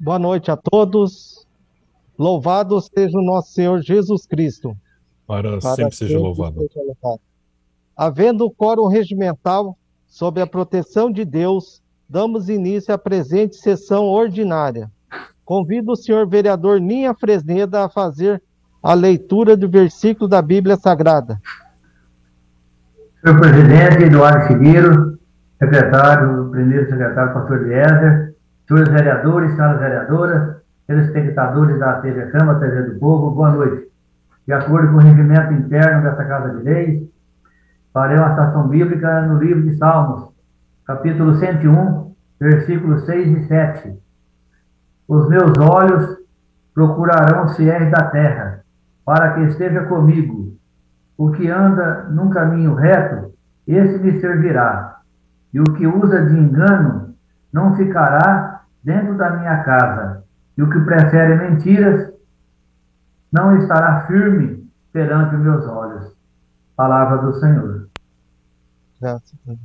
Boa noite a todos. Louvado seja o nosso Senhor Jesus Cristo. Para Para sempre seja sempre louvado. seja louvado. Havendo o quórum regimental, sob a proteção de Deus, damos início à presente sessão ordinária. Convido o senhor vereador Ninha Fresneda a fazer a leitura do versículo da Bíblia Sagrada. Senhor presidente, Eduardo Figueiro, secretário, primeiro secretário, pastor Eliezer, senhores vereadores, senhoras vereadoras, telespectadores da TV Câmara, TV do Povo, boa noite. De acordo com o regimento interno dessa Casa de Leis, farei uma citação bíblica no livro de Salmos, capítulo 101, versículos 6 e 7. Os meus olhos procurarão os fiéis da terra, para que esteja comigo. O que anda num caminho reto, esse me servirá. E o que usa de engano não ficará dentro da minha casa. E o que prefere mentiras não estará firme perante os meus olhos. Palavra do Senhor. Graças a Deus.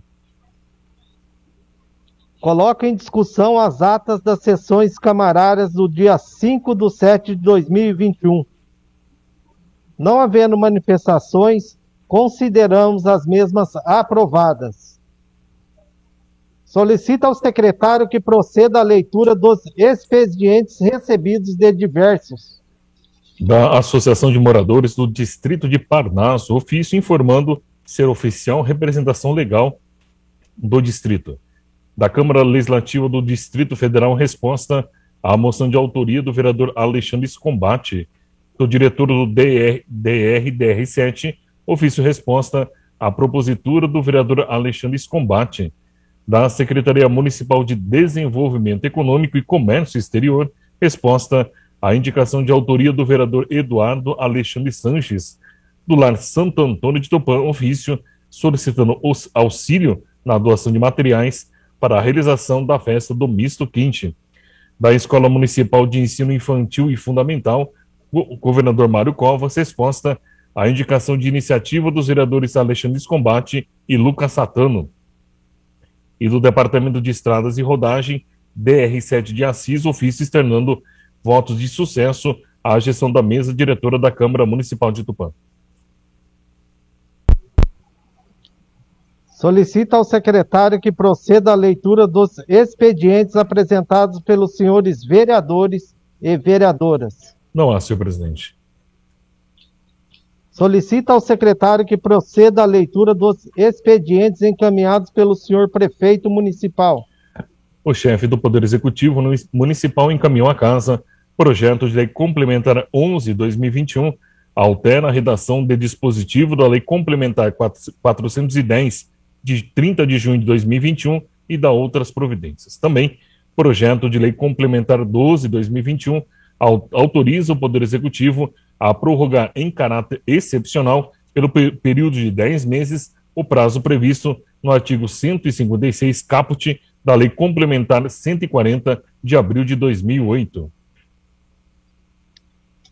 Coloco em discussão as atas das sessões camarárias do dia 5/7/2021. Não havendo manifestações, consideramos as mesmas aprovadas. Solicito ao secretário que proceda à leitura dos expedientes recebidos de diversos. Da Associação de Moradores do Distrito de Parnaso, ofício informando ser oficial representação legal do distrito. Da Câmara Legislativa do Distrito Federal, resposta à moção de autoria do vereador Alexandre Scombate, do diretor do DR7, ofício resposta à propositura do vereador Alexandre Scombate. Da Secretaria Municipal de Desenvolvimento Econômico e Comércio Exterior, resposta à indicação de autoria do vereador Eduardo Alexandre Sanches, do Lar Santo Antônio de Tupã, ofício solicitando auxílio na doação de materiais para a realização da festa do Misto Quente. Da Escola Municipal de Ensino Infantil e Fundamental, o governador Mário Covas, resposta à indicação de iniciativa dos vereadores Alexandre Scombate e Lucas Satano. E do Departamento de Estradas e Rodagem, DR7 de Assis, ofício externando votos de sucesso à gestão da mesa diretora da Câmara Municipal de Tupã. Solicito ao secretário que proceda à leitura dos expedientes apresentados pelos senhores vereadores e vereadoras. Não há, senhor presidente. Solicito ao secretário que proceda à leitura dos expedientes encaminhados pelo senhor prefeito municipal. O chefe do Poder Executivo Municipal encaminhou à casa projeto de lei complementar 11/2021, altera a redação de dispositivo da lei complementar 410, de 30 de junho de 2021 e da outras providências. Também, projeto de lei complementar 12/2021 autoriza o Poder Executivo a prorrogar em caráter excepcional, pelo período de 10 meses, o prazo previsto no artigo 156 caput da Lei Complementar 140 de abril de 2008.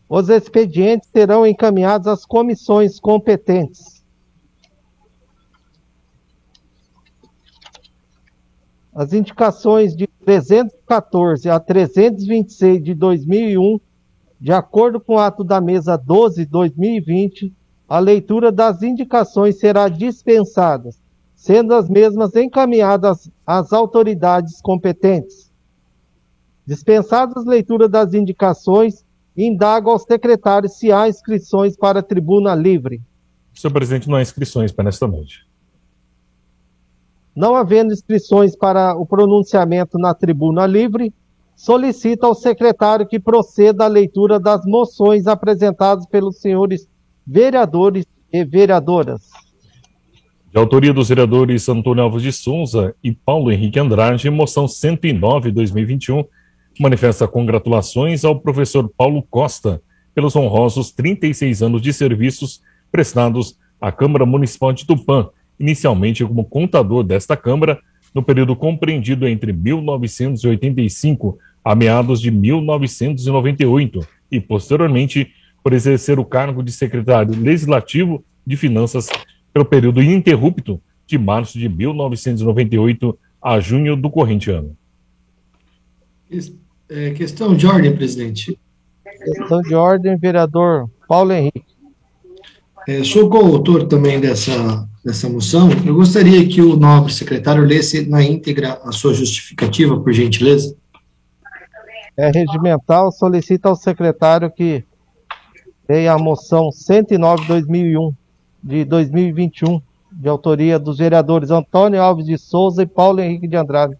Os expedientes serão encaminhados às comissões competentes. As indicações de 314 a 326 de 2001, de acordo com o ato da mesa 12/2020, a leitura das indicações será dispensada, sendo as mesmas encaminhadas às autoridades competentes. Dispensadas a leitura das indicações, indago ao secretário se há inscrições para a tribuna livre. Senhor presidente, não há inscrições para esta noite. Não havendo inscrições para o pronunciamento na tribuna livre, solicito ao secretário que proceda à leitura das moções apresentadas pelos senhores vereadores e vereadoras. De autoria dos vereadores Antônio Alves de Souza e Paulo Henrique Andrade, moção 109/2021, manifesta congratulações ao professor Paulo Costa pelos honrosos 36 anos de serviços prestados à Câmara Municipal de Tupã, inicialmente como contador desta Câmara, no período compreendido entre 1985 a meados de 1998, e posteriormente por exercer o cargo de secretário legislativo de Finanças pelo período ininterrupto de março de 1998 a junho do corrente ano. Questão de ordem, presidente. Questão de ordem, vereador Paulo Henrique. Sou coautor também dessa moção. Eu gostaria que o nobre secretário lesse na íntegra a sua justificativa, por gentileza. É regimental, solicita ao secretário que leia a moção 109/2001, de 2021, de autoria dos vereadores Antônio Alves de Souza e Paulo Henrique de Andrade.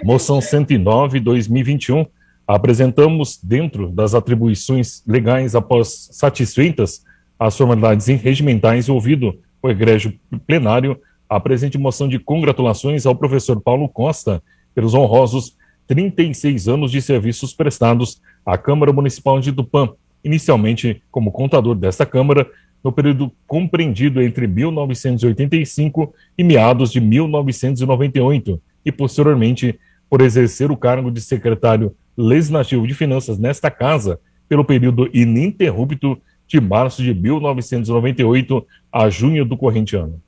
Moção 109/2021. Apresentamos, dentro das atribuições legais após satisfeitas as formalidades regimentais, ouvido o egrégio plenário, a presente moção de congratulações ao professor Paulo Costa pelos honrosos 36 anos de serviços prestados à Câmara Municipal de Tupã, inicialmente como contador desta Câmara, no período compreendido entre 1985 e meados de 1998, e posteriormente por exercer o cargo de secretário legislativo de Finanças nesta Casa, pelo período ininterrupto de março de 1998 a junho do corrente ano.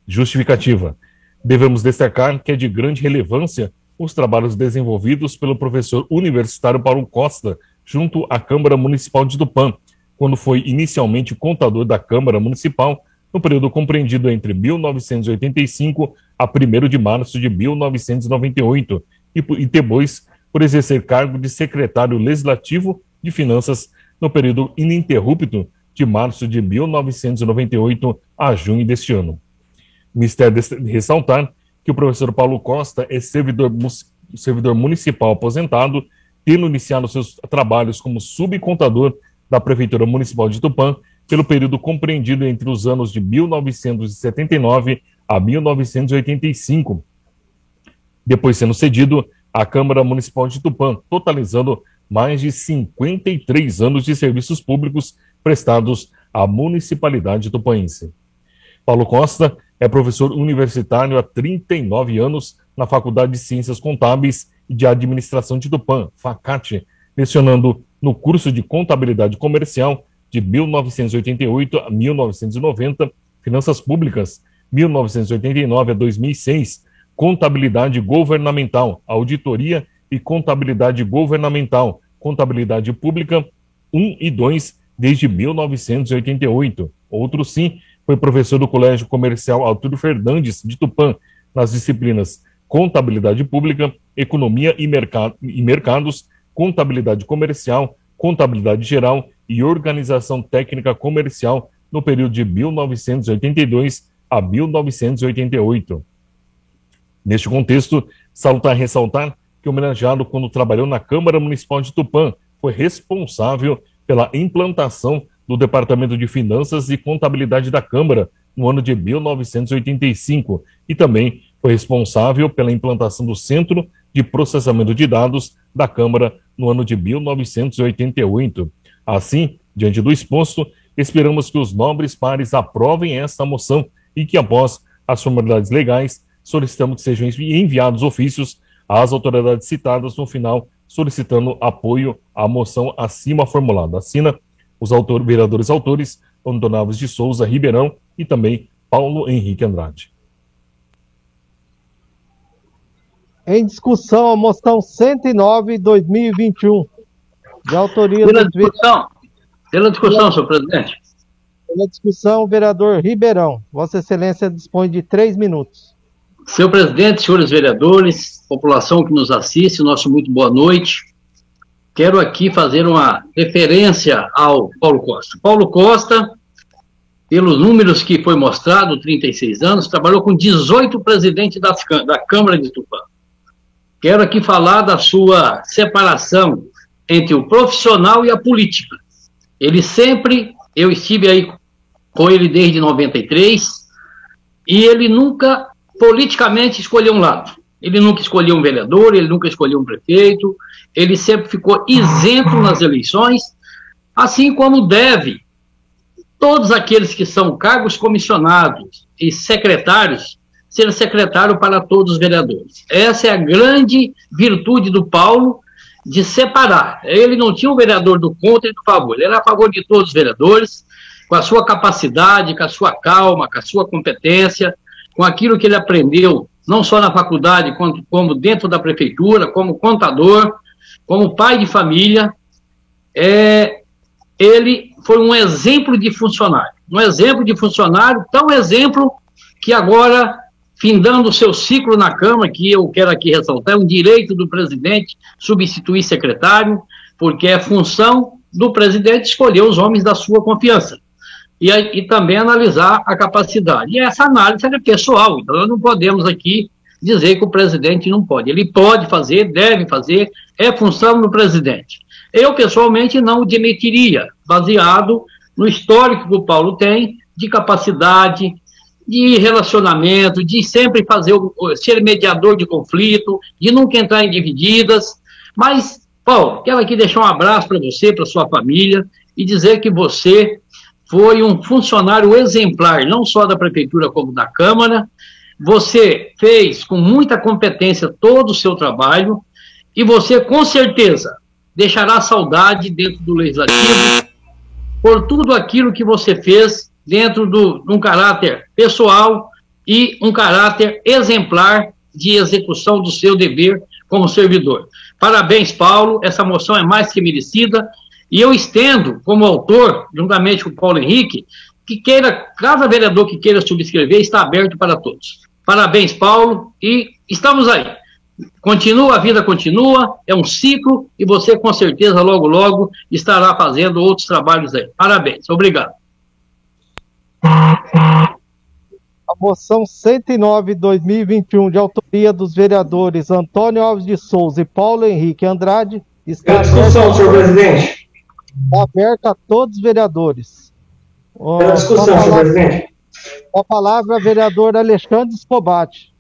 Justificativa. Devemos destacar que é de grande relevância os trabalhos desenvolvidos pelo professor universitário Paulo Costa junto à Câmara Municipal de Tupã, quando foi inicialmente contador da Câmara Municipal, no período compreendido entre 1985 a 1º de março de 1998, e depois por exercer cargo de secretário legislativo de Finanças no período ininterrupto de março de 1998 a junho deste ano. Mistério de ressaltar que o professor Paulo Costa é servidor municipal aposentado, tendo iniciado seus trabalhos como subcontador da Prefeitura Municipal de Tupã pelo período compreendido entre os anos de 1979 a 1985, depois sendo cedido à Câmara Municipal de Tupã, totalizando mais de 53 anos de serviços públicos prestados à municipalidade tupanense. Paulo Costa é professor universitário há 39 anos na Faculdade de Ciências Contábeis e de Administração de Tupã, FACAT, lecionando no curso de Contabilidade Comercial de 1988 a 1990, Finanças Públicas, 1989 a 2006, Contabilidade Governamental, Auditoria e Contabilidade Governamental, Contabilidade Pública 1 e 2, desde 1988. Outro sim, foi professor do Colégio Comercial Arturo Fernandes, de Tupã, nas disciplinas Contabilidade Pública, Economia e Mercados, Contabilidade Comercial, Contabilidade Geral e Organização Técnica Comercial, no período de 1982 a 1988. Neste contexto, salutar e ressaltar que o homenageado, quando trabalhou na Câmara Municipal de Tupã, foi responsável pela implantação do Departamento de Finanças e Contabilidade da Câmara no ano de 1985 e também foi responsável pela implantação do Centro de Processamento de Dados da Câmara no ano de 1988. Assim, diante do exposto, esperamos que os nobres pares aprovem esta moção e que, após as formalidades legais, solicitamos que sejam enviados ofícios às autoridades citadas no final, solicitando apoio à moção acima formulada. Assina os vereadores autores, Antônio Alves de Souza Ribeirão e também Paulo Henrique Andrade. Em discussão, a moção 109/2021, de autoria Pela discussão, senhor presidente. Pela discussão, o vereador Ribeirão. Vossa Excelência dispõe de 3 minutos. Senhor presidente, senhores vereadores, população que nos assiste, nosso muito boa noite. Quero aqui fazer uma referência ao Paulo Costa. Paulo Costa, pelos números que foi mostrado, 36 anos, trabalhou com 18 presidentes da Câmara de Tupã. Quero aqui falar da sua separação entre o profissional e a política. Eu estive aí com ele desde 93, e ele nunca politicamente escolheu um lado. Ele nunca escolheu um vereador, ele nunca escolheu um prefeito, ele sempre ficou isento nas eleições, assim como deve todos aqueles que são cargos comissionados e secretários, ser secretário para todos os vereadores. Essa é a grande virtude do Paulo, de separar. Ele não tinha um vereador do contra e do favor, ele era a favor de todos os vereadores, com a sua capacidade, com a sua calma, com a sua competência, com aquilo que ele aprendeu não só na faculdade, como dentro da prefeitura, como contador, como pai de família. Ele foi um exemplo de funcionário. Tão exemplo que agora, findando o seu ciclo na Câmara, que eu quero aqui ressaltar, é um direito do presidente substituir secretário, porque é função do presidente escolher os homens da sua confiança. E também analisar a capacidade. E essa análise é pessoal, então nós não podemos aqui dizer que o presidente não pode. Ele pode fazer, deve fazer, é função do presidente. Eu, pessoalmente, não o demitiria, baseado no histórico que o Paulo tem de capacidade, de relacionamento, de sempre ser mediador de conflito, de nunca entrar em divididas. Mas, Paulo, quero aqui deixar um abraço para você, para sua família, e dizer que você foi um funcionário exemplar, não só da Prefeitura, como da Câmara. Você fez com muita competência todo o seu trabalho, e você, com certeza, deixará saudade dentro do Legislativo por tudo aquilo que você fez dentro de um caráter pessoal e um caráter exemplar de execução do seu dever como servidor. Parabéns, Paulo, essa moção é mais que merecida, e eu estendo, como autor, juntamente com o Paulo Henrique, cada vereador que queira subscrever está aberto para todos. Parabéns, Paulo, e estamos aí. A vida continua, é um ciclo, e você com certeza logo, logo estará fazendo outros trabalhos aí. Parabéns, obrigado. A moção 109/2021, de autoria dos vereadores Antônio Alves de Souza e Paulo Henrique Andrade, está discussão, senhor presidente. Aberta a todos os vereadores. Pela discussão, senhor presidente. Com a palavra, vereador Alexandre Scobatti.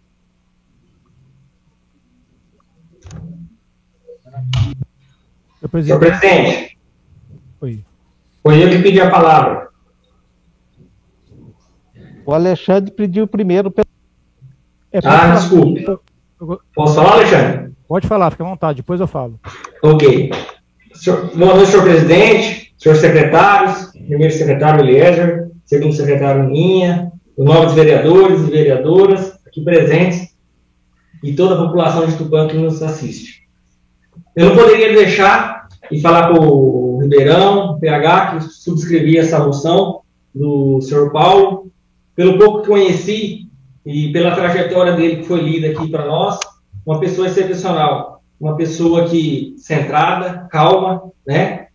Senhor presidente. Oi. Foi eu que pedi a palavra. O Alexandre pediu primeiro. Desculpe. Posso falar, Alexandre? Pode falar, fica à vontade, depois eu falo. Ok. Boa noite, senhor presidente, senhores secretários, primeiro secretário Eliezer, segundo secretário Ninha, os novos vereadores e vereadoras aqui presentes e toda a população de Tupã que nos assiste. Eu não poderia deixar e falar com o Ribeirão, PH, que subscrevi essa moção do senhor Paulo, pelo pouco que conheci e pela trajetória dele que foi lida aqui para nós, uma pessoa excepcional, uma pessoa centrada, calma, né?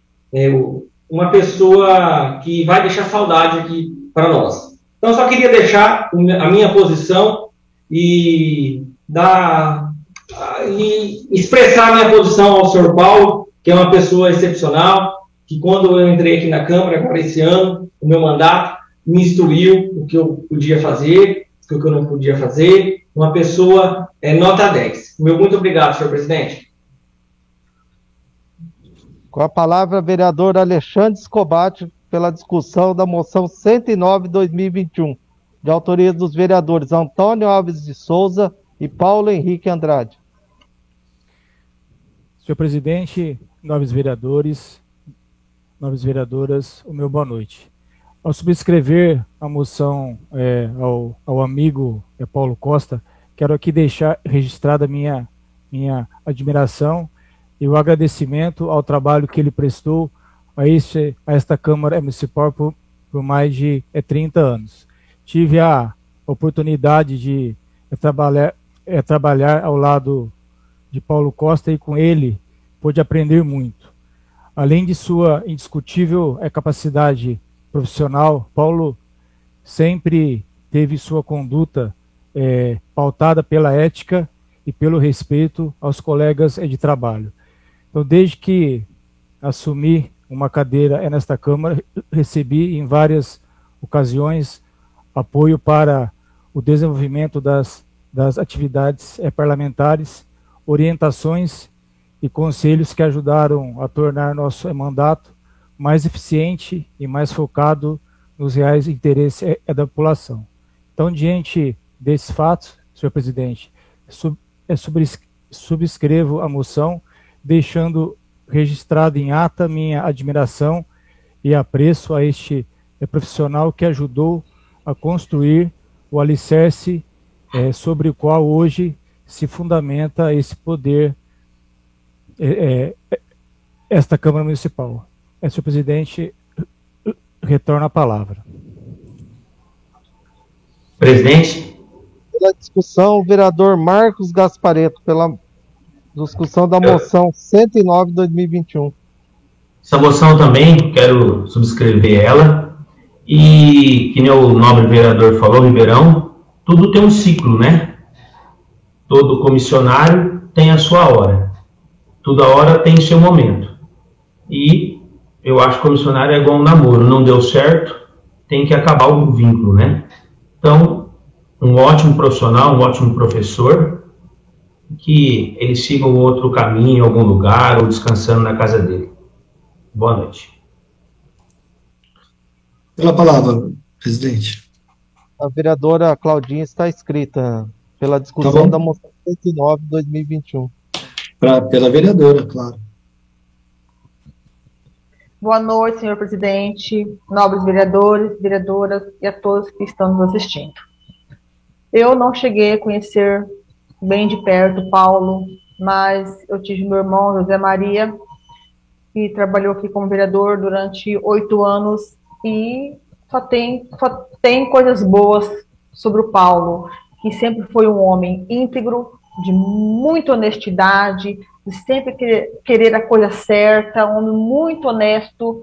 Uma pessoa que vai deixar saudade aqui para nós. Então, eu só queria deixar a minha posição e expressar a minha posição ao senhor Paulo, que é uma pessoa excepcional, que quando eu entrei aqui na Câmara, agora esse ano, o meu mandato, me instruiu o que eu podia fazer, o que eu não podia fazer, uma pessoa nota 10. Meu muito obrigado, senhor presidente. Com a palavra, vereador Alexandre Scobatti, pela discussão da moção 109/2021, de autoria dos vereadores Antônio Alves de Souza e Paulo Henrique Andrade. Senhor presidente, nobres vereadores, nobres vereadoras, o meu boa noite. Ao subscrever a moção ao amigo Paulo Costa, quero aqui deixar registrada minha admiração e o agradecimento ao trabalho que ele prestou a esta Câmara Municipal por mais de 30 anos. Tive a oportunidade de trabalhar ao lado de Paulo Costa e com ele pude aprender muito. Além de sua indiscutível capacidade profissional, Paulo sempre teve sua conduta pautada pela ética e pelo respeito aos colegas de trabalho. Então, desde que assumi uma cadeira nesta Câmara, recebi em várias ocasiões apoio para o desenvolvimento das atividades parlamentares, orientações e conselhos que ajudaram a tornar nosso mandato mais eficiente e mais focado nos reais interesses da população. Então, diante desses fatos, senhor presidente, subscrevo a moção, deixando registrado em ata minha admiração e apreço a este profissional que ajudou a construir o alicerce sobre o qual hoje se fundamenta esse poder, esta Câmara Municipal. Senhor presidente, retorno a palavra. Presidente. Pela discussão, o vereador Marcos Gasparetto, pela discussão da moção 109/2021. Essa moção também, quero subscrever ela, e que nem o nobre vereador falou, Ribeirão, tudo tem um ciclo, né? Todo comissionário tem a sua hora, toda hora tem seu momento, e eu acho que o comissionário é igual um namoro, não deu certo, tem que acabar o vínculo, né? Então, um ótimo profissional, um ótimo professor, que ele siga um outro caminho em algum lugar, ou descansando na casa dele. Boa noite. Pela palavra, presidente. A vereadora Claudinha está inscrita pela discussão da moção 109/2021. Pela vereadora, claro. Boa noite, senhor presidente, nobres vereadores, vereadoras e a todos que estão nos assistindo. Eu não cheguei a conhecer bem de perto Paulo, mas eu tive meu irmão, José Maria, que trabalhou aqui como vereador durante 8 anos e só tem coisas boas sobre o Paulo, que sempre foi um homem íntegro, de muita honestidade, de sempre querer a coisa certa, um homem muito honesto,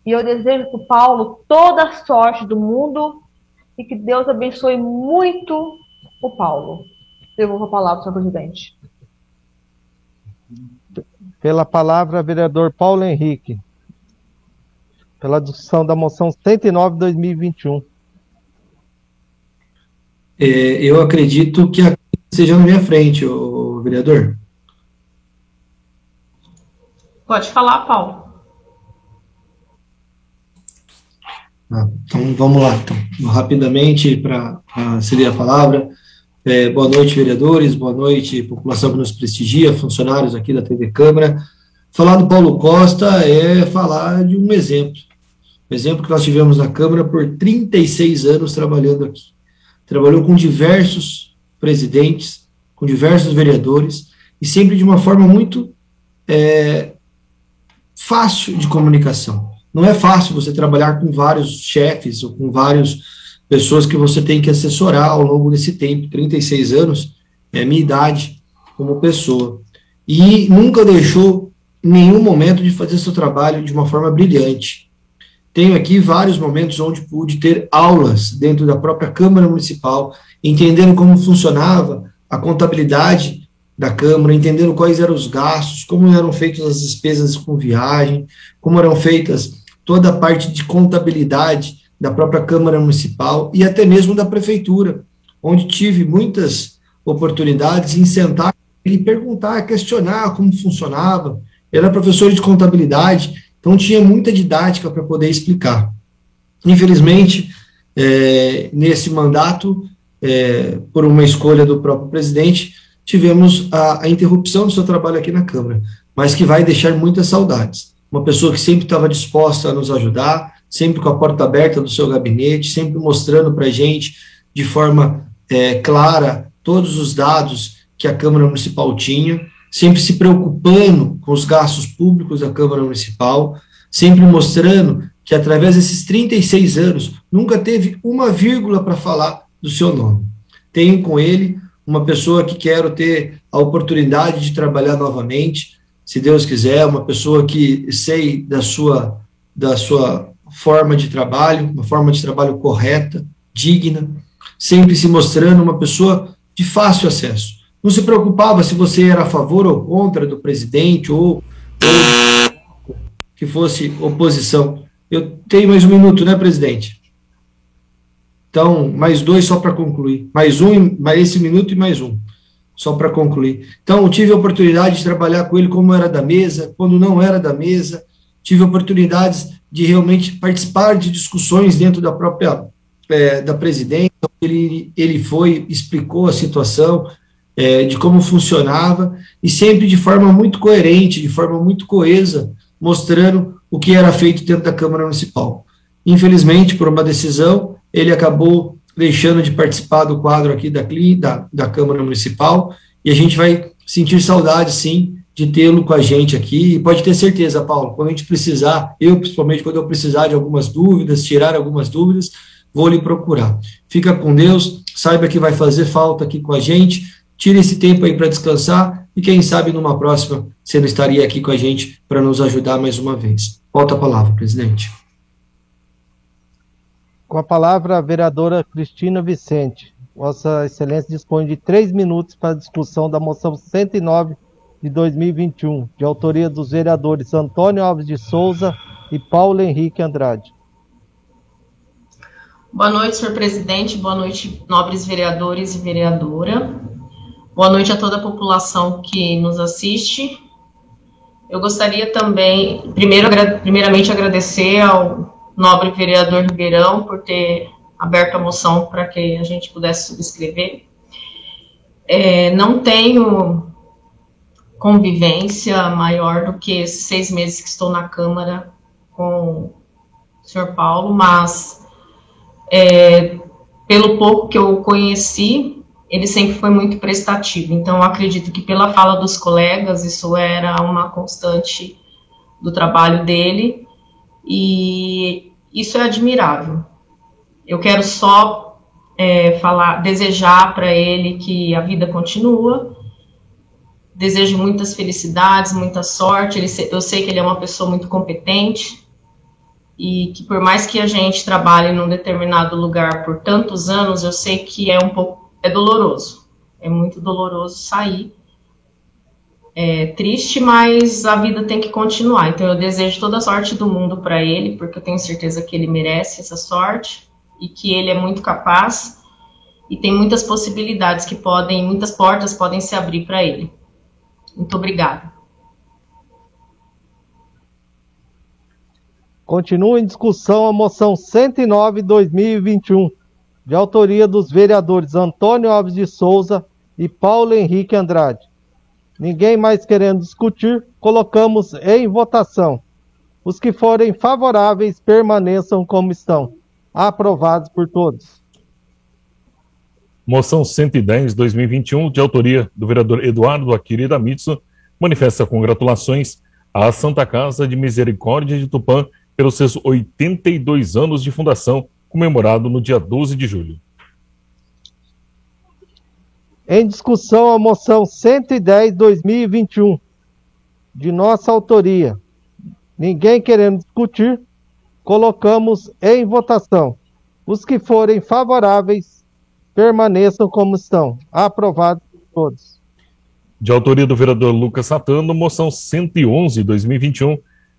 e eu desejo para o Paulo toda a sorte do mundo e que Deus abençoe muito o Paulo. Devolvo a palavra, senhor presidente. Pela palavra, vereador Paulo Henrique. Pela discussão da moção 109/2021. Eu acredito que seja na minha frente, o vereador. Pode falar, Paulo. Então, vamos lá. Então, rapidamente, para ceder a palavra. Boa noite, vereadores, boa noite, população que nos prestigia, funcionários aqui da TV Câmara. Falar do Paulo Costa é falar de um exemplo que nós tivemos na Câmara por 36 anos trabalhando aqui. Trabalhou com diversos presidentes, com diversos vereadores, e sempre de uma forma muito fácil de comunicação. Não é fácil você trabalhar com vários chefes ou com várias pessoas que você tem que assessorar ao longo desse tempo. 36 anos é a minha idade como pessoa. E nunca deixou em nenhum momento de fazer seu trabalho de uma forma brilhante. Tenho aqui vários momentos onde pude ter aulas dentro da própria Câmara Municipal, entendendo como funcionava a contabilidade da Câmara, entendendo quais eram os gastos, como eram feitas as despesas com viagem, como eram feitas toda a parte de contabilidade da própria Câmara Municipal e até mesmo da Prefeitura, onde tive muitas oportunidades em sentar e perguntar, questionar como funcionava. Era professor de contabilidade, então tinha muita didática para poder explicar. Infelizmente, nesse mandato, por uma escolha do próprio presidente, tivemos a interrupção do seu trabalho aqui na Câmara, mas que vai deixar muitas saudades. Uma pessoa que sempre estava disposta a nos ajudar, sempre com a porta aberta do seu gabinete, sempre mostrando para a gente, de forma clara, todos os dados que a Câmara Municipal tinha, sempre se preocupando com os gastos públicos da Câmara Municipal, sempre mostrando que, através desses 36 anos, nunca teve uma vírgula para falar do seu nome. Tenho com ele uma pessoa que quero ter a oportunidade de trabalhar novamente, se Deus quiser, uma pessoa que sei da sua forma de trabalho, uma forma de trabalho correta, digna, sempre se mostrando uma pessoa de fácil acesso. Não se preocupava se você era a favor ou contra do presidente ou que fosse oposição. Eu tenho mais um minuto, né, presidente? Então, mais 2 só para concluir. Mais esse minuto e mais um, só para concluir. Então, tive a oportunidade de trabalhar com ele como era da mesa, quando não era da mesa. Tive oportunidades de realmente participar de discussões dentro da própria da presidência. Ele explicou a situação, de como funcionava, e sempre de forma muito coerente, de forma muito coesa, mostrando o que era feito dentro da Câmara Municipal. Infelizmente, por uma decisão, ele acabou deixando de participar do quadro aqui da Câmara Municipal, e a gente vai sentir saudade, sim, de tê-lo com a gente aqui, e pode ter certeza, Paulo, quando a gente precisar, eu principalmente, quando eu precisar de algumas dúvidas, tirar algumas dúvidas, vou lhe procurar. Fica com Deus, saiba que vai fazer falta aqui com a gente, tire esse tempo aí para descansar, e quem sabe numa próxima você não estaria aqui com a gente para nos ajudar mais uma vez. Volta a palavra, presidente. Com a palavra, a vereadora Cristina Vicente. Vossa Excelência dispõe de 3 minutos para a discussão da moção 109 de 2021, de autoria dos vereadores Antônio Alves de Souza e Paulo Henrique Andrade. Boa noite, senhor presidente. Boa noite, nobres vereadores e vereadora. Boa noite a toda a população que nos assiste. Eu gostaria também, primeiramente, agradecer ao nobre vereador Ribeirão por ter aberto a moção para que a gente pudesse subscrever. Não tenho convivência maior do que esses 6 meses que estou na Câmara com o senhor Paulo, mas pelo pouco que eu conheci, ele sempre foi muito prestativo. Então, eu acredito que pela fala dos colegas, isso era uma constante do trabalho dele, e isso é admirável. Eu quero só desejar para ele que a vida continua. Desejo muitas felicidades, muita sorte. Eu sei que ele é uma pessoa muito competente e que por mais que a gente trabalhe num determinado lugar por tantos anos, eu sei que é doloroso. É muito doloroso sair. É triste, mas a vida tem que continuar. Então eu desejo toda a sorte do mundo para ele, porque eu tenho certeza que ele merece essa sorte e que ele é muito capaz e tem muitas possibilidades muitas portas podem se abrir para ele. Muito obrigada. Continua em discussão a moção 109/2021, de autoria dos vereadores Antônio Alves de Souza e Paulo Henrique Andrade. Ninguém mais querendo discutir, colocamos em votação. Os que forem favoráveis permaneçam como estão. Aprovados por todos. Moção 110/2021, de autoria do vereador Eduardo Akira Mitsu, manifesta congratulações à Santa Casa de Misericórdia de Tupã pelos seus 82 anos de fundação, comemorado no dia 12 de julho. Em discussão a moção 110/2021, de nossa autoria. Ninguém querendo discutir, colocamos em votação. Os que forem favoráveis permaneçam como estão. Aprovados por todos. De autoria do vereador Lucas Satano, moção 111/2021,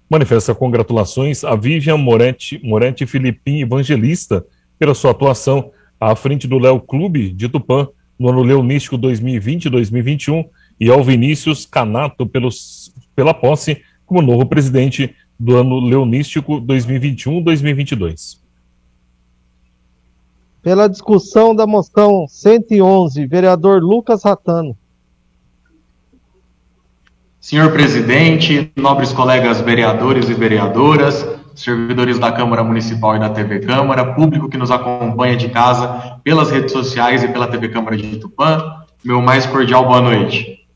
manifesta congratulações a Vivian Moretti Filipim Evangelista pela sua atuação à frente do Léo Clube de Tupã no ano leonístico 2020-2021 e ao Vinícius Canato pela posse como novo presidente do ano leonístico 2021-2022. Pela discussão da moção 111, vereador Lucas Satano. Senhor presidente, nobres colegas vereadores e vereadoras, servidores da Câmara Municipal e da TV Câmara, público que nos acompanha de casa pelas redes sociais e pela TV Câmara de Tupã, meu mais cordial boa noite.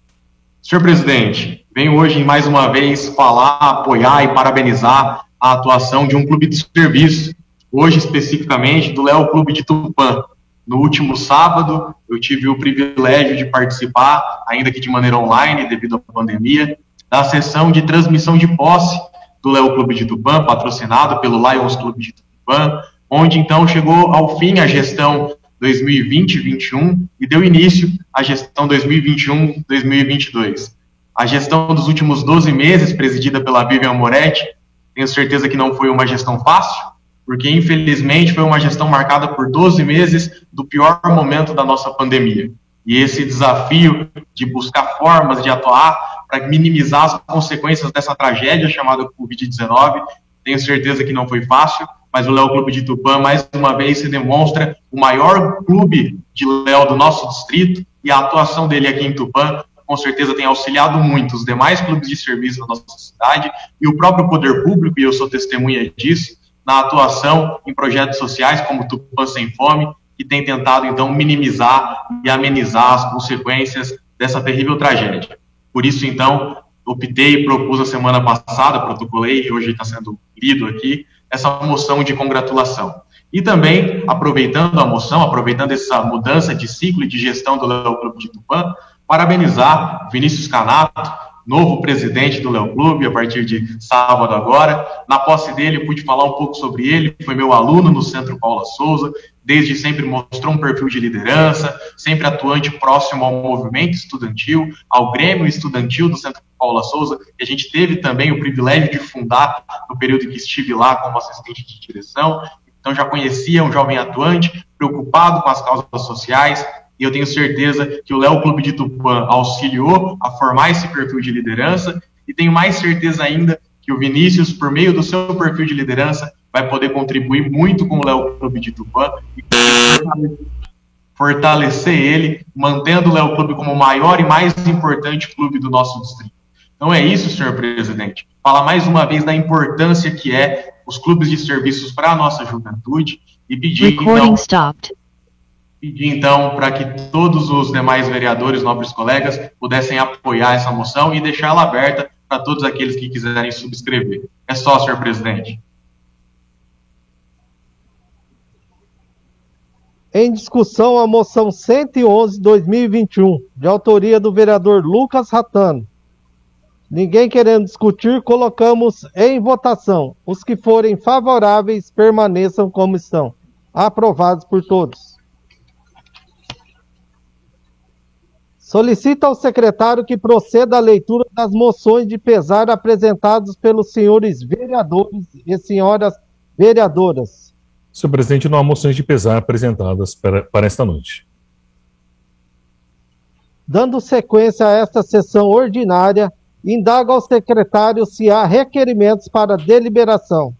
Senhor presidente, venho hoje mais uma vez falar, apoiar e parabenizar a atuação de um clube de serviço, hoje especificamente do Léo Clube de Tupã. No último sábado, eu tive o privilégio de participar, ainda que de maneira online, devido à pandemia, da sessão de transmissão de posse do Léo Clube de Tupã, patrocinado pelo Lions Clube de Tupã, onde então chegou ao fim a gestão 2020-21 e deu início à gestão 2021-2022. A gestão dos últimos 12 meses, presidida pela Vivian Moretti, tenho certeza que não foi uma gestão fácil, porque infelizmente foi uma gestão marcada por 12 meses do pior momento da nossa pandemia. E esse desafio de buscar formas de atuar para minimizar as consequências dessa tragédia chamada Covid-19, tenho certeza que não foi fácil, mas o Léo Clube de Tupã, mais uma vez, se demonstra o maior clube de Léo do nosso distrito, e a atuação dele aqui em Tupã, com certeza, tem auxiliado muito os demais clubes de serviço da nossa cidade, e o próprio poder público, e eu sou testemunha disso, na atuação em projetos sociais como Tupã Sem Fome, que tem tentado, então, minimizar e amenizar as consequências dessa terrível tragédia. Por isso, então, optei e propus a semana passada, protocolei, e hoje está sendo lido aqui, essa moção de congratulação. E também, aproveitando a moção, aproveitando essa mudança de ciclo e de gestão do Léo Clube de Tupã, parabenizar Vinícius Canato, novo presidente do Léo Clube, a partir de sábado agora. Na posse dele, eu pude falar um pouco sobre ele, foi meu aluno no Centro Paula Souza, desde sempre mostrou um perfil de liderança, sempre atuante próximo ao movimento estudantil, ao Grêmio Estudantil do Centro Paula Souza, que a gente teve também o privilégio de fundar no período em que estive lá como assistente de direção. Então já conhecia um jovem atuante, preocupado com as causas sociais, e eu tenho certeza que o Léo Clube de Tupã auxiliou a formar esse perfil de liderança, e tenho mais certeza ainda que o Vinícius, por meio do seu perfil de liderança, vai poder contribuir muito com o Léo Clube de Tupã e fortalecer ele, mantendo o Léo Clube como o maior e mais importante clube do nosso distrito. Então é isso, senhor presidente. Falar mais uma vez da importância que é os clubes de serviços para a nossa juventude e pedir, então, para que todos os demais vereadores, nobres colegas, pudessem apoiar essa moção e deixá-la aberta para todos aqueles que quiserem subscrever. É só, senhor presidente. Em discussão, a moção 111/2021, de autoria do vereador Lucas Ratano. Ninguém querendo discutir, colocamos em votação. Os que forem favoráveis, permaneçam como estão. Aprovados por todos. Solicita ao secretário que proceda à leitura das moções de pesar apresentadas pelos senhores vereadores e senhoras vereadoras. Senhor presidente, não há moções de pesar apresentadas para esta noite. Dando sequência a esta sessão ordinária, indago ao secretário se há requerimentos para deliberação.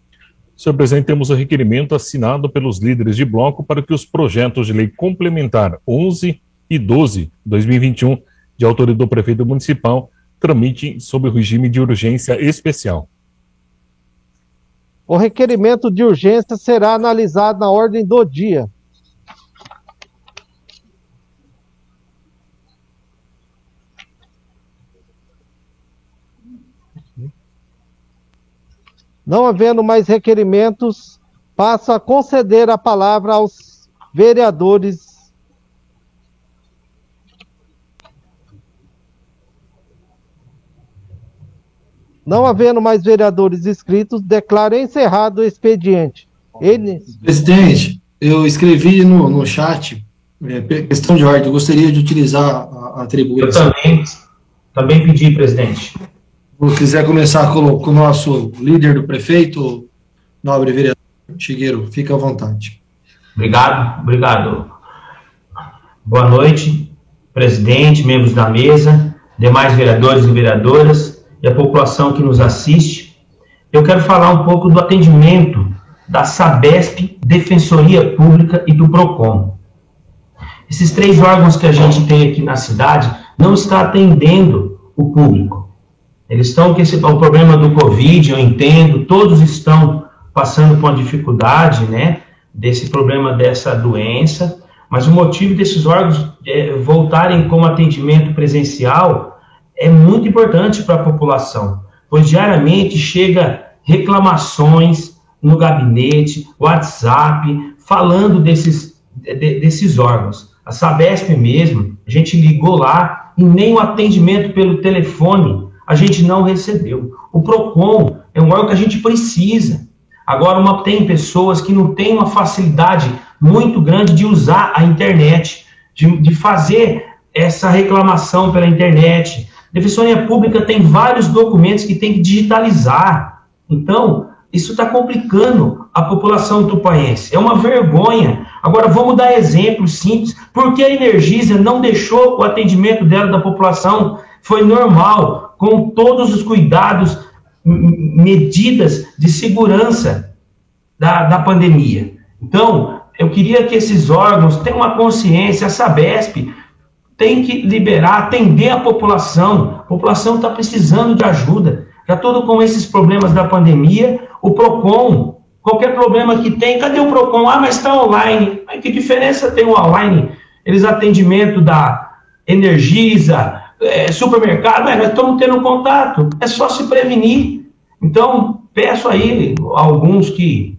Senhor presidente, temos o requerimento assinado pelos líderes de bloco para que os projetos de lei complementar 11 e 12/2021, de autoria do prefeito municipal, tramitem sob o regime de urgência especial. O requerimento de urgência será analisado na ordem do dia. Não havendo mais requerimentos, passo a conceder a palavra aos vereadores. Não havendo mais vereadores inscritos, declaro encerrado o expediente. Presidente, eu escrevi no chat, questão de ordem, eu gostaria de utilizar a tribuna. Eu também pedi, presidente. Se quiser começar com o nosso líder do prefeito, nobre vereador Chigueiro, fica à vontade. Obrigado. Boa noite, presidente, membros da mesa, demais vereadores e vereadoras, e a população que nos assiste. Eu quero falar um pouco do atendimento da Sabesp, Defensoria Pública e do PROCON. Esses três órgãos que a gente tem aqui na cidade não estão atendendo o público. Eles estão com o problema do Covid, eu entendo, todos estão passando por uma dificuldade, né, desse problema dessa doença, mas o motivo desses órgãos voltarem como atendimento presencial é muito importante para a população, pois diariamente chega reclamações no gabinete, WhatsApp, falando desses órgãos. A Sabesp mesmo, a gente ligou lá e nem o atendimento pelo telefone a gente não recebeu. O PROCON é um órgão que a gente precisa. Agora, tem pessoas que não têm uma facilidade muito grande de usar a internet, de fazer essa reclamação pela internet. A Defensoria Pública tem vários documentos que tem que digitalizar. Então, isso está complicando a população tupaense. É uma vergonha. Agora, vamos dar exemplos simples. Por que a Energisa não deixou o atendimento dela da população? Foi normal, com todos os cuidados, medidas de segurança da pandemia. Então, eu queria que esses órgãos tenham uma consciência, a Sabesp tem que liberar, atender a população. A população está precisando de ajuda. Já todo com esses problemas da pandemia, o PROCON qualquer problema que tem, cadê o PROCON? Ah, mas está online. Mas que diferença tem o online? Eles atendimento da Energisa, supermercado, nós estamos tendo contato, é só se prevenir. Então, peço a ele, alguns que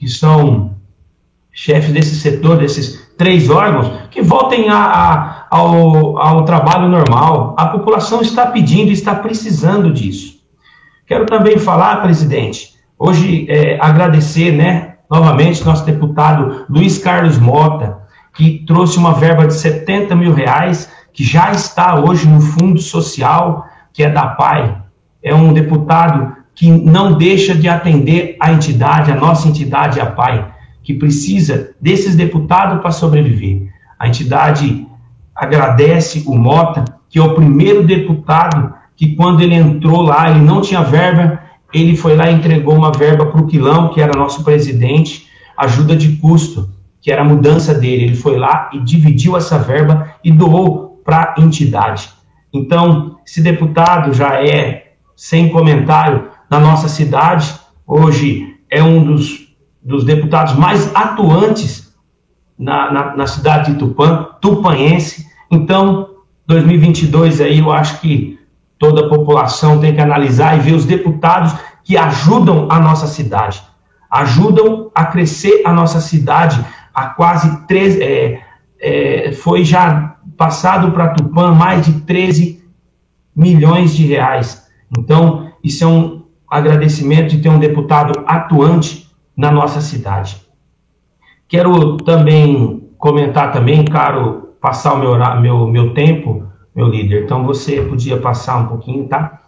são chefes desse setor, desses 3 órgãos, que voltem ao trabalho normal. A população está pedindo, está precisando disso. Quero também falar, presidente, hoje agradecer, novamente, nosso deputado Luiz Carlos Mota, que trouxe uma verba de R$70 mil, que já está hoje no Fundo Social, que é da PAI. É um deputado que não deixa de atender a entidade, a nossa entidade, a PAI, que precisa desses deputados para sobreviver. A entidade agradece o Mota, que é o primeiro deputado que, quando ele entrou lá, ele não tinha verba, ele foi lá e entregou uma verba para o Quilão, que era nosso presidente, ajuda de custo, que era a mudança dele. Ele foi lá e dividiu essa verba e doou para a entidade. Então, esse deputado já é, sem comentário, na nossa cidade. Hoje é um dos deputados mais atuantes na cidade de Tupã, tupanhense. Então, 2022 aí, eu acho que toda a população tem que analisar e ver os deputados que ajudam a nossa cidade, ajudam a crescer a nossa cidade. Há quase 13, foi já passado para Tupã mais de 13 milhões de reais. Então, isso é um agradecimento de ter um deputado atuante na nossa cidade. Quero também comentar também, Caro, passar o meu tempo, meu líder. Então, você podia passar um pouquinho, tá?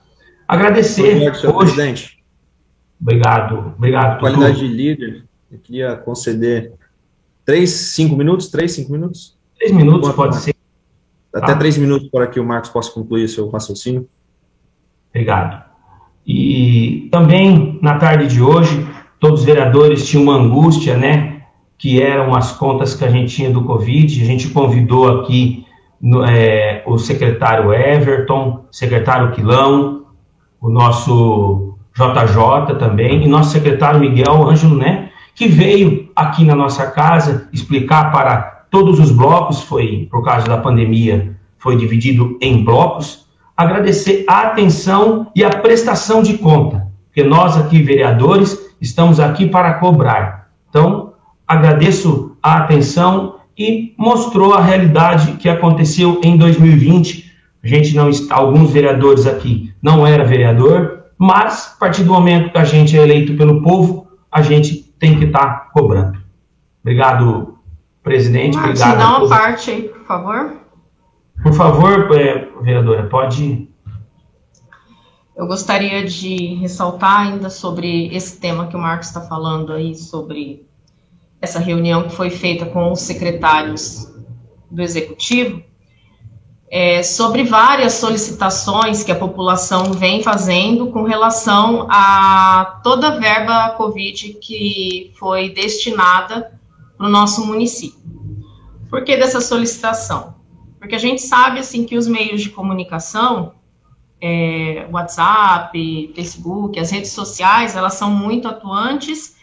Agradecer. Obrigado, senhor presidente. Obrigado. Qualidade de líder, eu queria conceder 5 minutos? 3 minutos, pode ser. Até 3 minutos para que o Marcos possa concluir seu raciocínio. Obrigado. E também, na tarde de hoje, todos os vereadores tinham uma angústia, que eram as contas que a gente tinha do Covid. A gente convidou aqui o secretário Everton, secretário Quilão, o nosso JJ também, e nosso secretário Miguel Ângelo, que veio aqui na nossa casa explicar para todos os blocos, foi por causa da pandemia, foi dividido em blocos. Agradecer a atenção e a prestação de conta, porque nós aqui, vereadores, estamos aqui para cobrar. Então, agradeço a atenção e mostrou a realidade que aconteceu em 2020. A gente não está, alguns vereadores aqui não era vereador, mas a partir do momento que a gente é eleito pelo povo, a gente tem que estar cobrando. Obrigado, presidente. Marcos, obrigado. Dá uma parte aí, por favor. Por favor, vereadora, pode ir. Eu gostaria de ressaltar ainda sobre esse tema que o Marcos está falando aí, sobre essa reunião que foi feita com os secretários do Executivo, sobre várias solicitações que a população vem fazendo com relação a toda a verba Covid que foi destinada para o nosso município. Por que dessa solicitação? Porque a gente sabe, assim, que os meios de comunicação, WhatsApp, Facebook, as redes sociais, elas são muito atuantes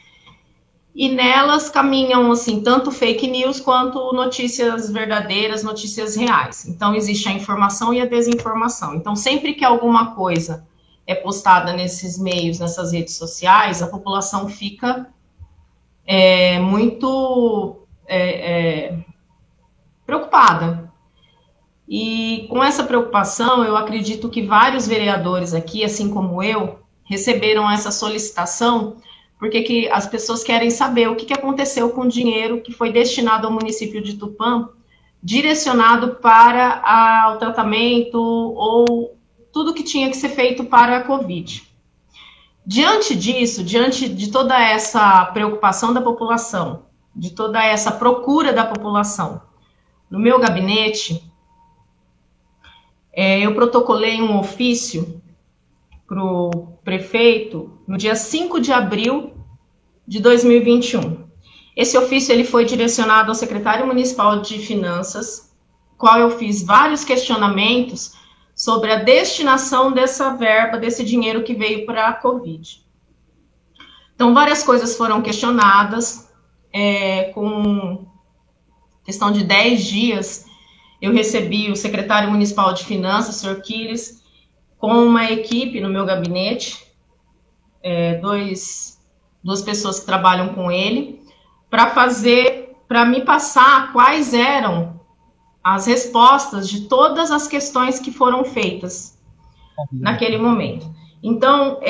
e nelas caminham, assim, tanto fake news quanto notícias verdadeiras, notícias reais. Então, existe a informação e a desinformação. Então, sempre que alguma coisa é postada nesses meios, nessas redes sociais, a população fica muito preocupada. E com essa preocupação, eu acredito que vários vereadores aqui, assim como eu, receberam essa solicitação, porque que as pessoas querem saber o que aconteceu com o dinheiro que foi destinado ao município de Tupã, direcionado para o tratamento ou tudo que tinha que ser feito para a Covid. Diante disso, diante de toda essa preocupação da população, de toda essa procura da população, no meu gabinete, eu protocolei um ofício para o prefeito no dia 5 de abril de 2021. Esse ofício ele foi direcionado ao secretário municipal de Finanças, qual eu fiz vários questionamentos sobre a destinação dessa verba, desse dinheiro que veio para a Covid. Então, várias coisas foram questionadas, com questão de 10 dias, eu recebi o secretário municipal de finanças, o senhor Quiles, com uma equipe no meu gabinete, duas pessoas que trabalham com ele, para me passar quais eram as respostas de todas as questões que foram feitas naquele momento. Então,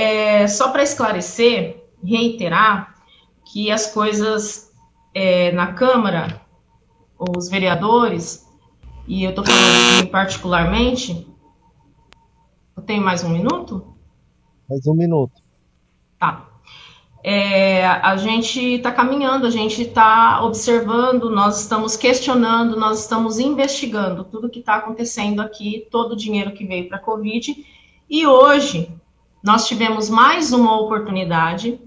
só para esclarecer, reiterar que as coisas na Câmara, os vereadores, e eu estou falando de mim particularmente, eu tenho mais um minuto? Mais um minuto. Tá. A gente está caminhando, a gente está observando, nós estamos questionando, nós estamos investigando tudo que está acontecendo aqui, todo o dinheiro que veio para a Covid, e hoje nós tivemos mais uma oportunidade,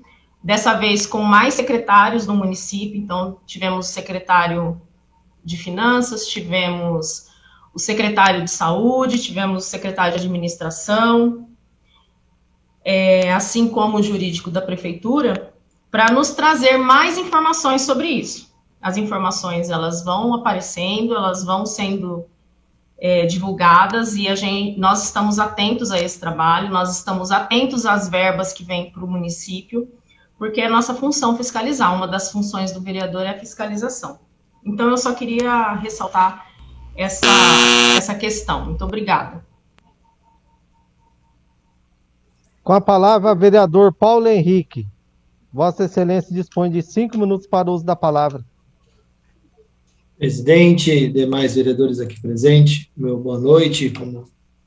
dessa vez com mais secretários no município. Então tivemos o secretário de Finanças, tivemos o secretário de Saúde, tivemos o secretário de Administração, assim como o jurídico da Prefeitura, para nos trazer mais informações sobre isso. As informações, elas vão aparecendo, elas vão sendo divulgadas, e nós estamos atentos a esse trabalho, nós estamos atentos às verbas que vêm para o município, porque é nossa função fiscalizar, uma das funções do vereador é a fiscalização. Então, eu só queria ressaltar essa questão. Muito obrigada. Com a palavra, vereador Paulo Henrique. Vossa Excelência dispõe de 5 minutos para o uso da palavra. Presidente, demais vereadores aqui presentes, meu boa noite.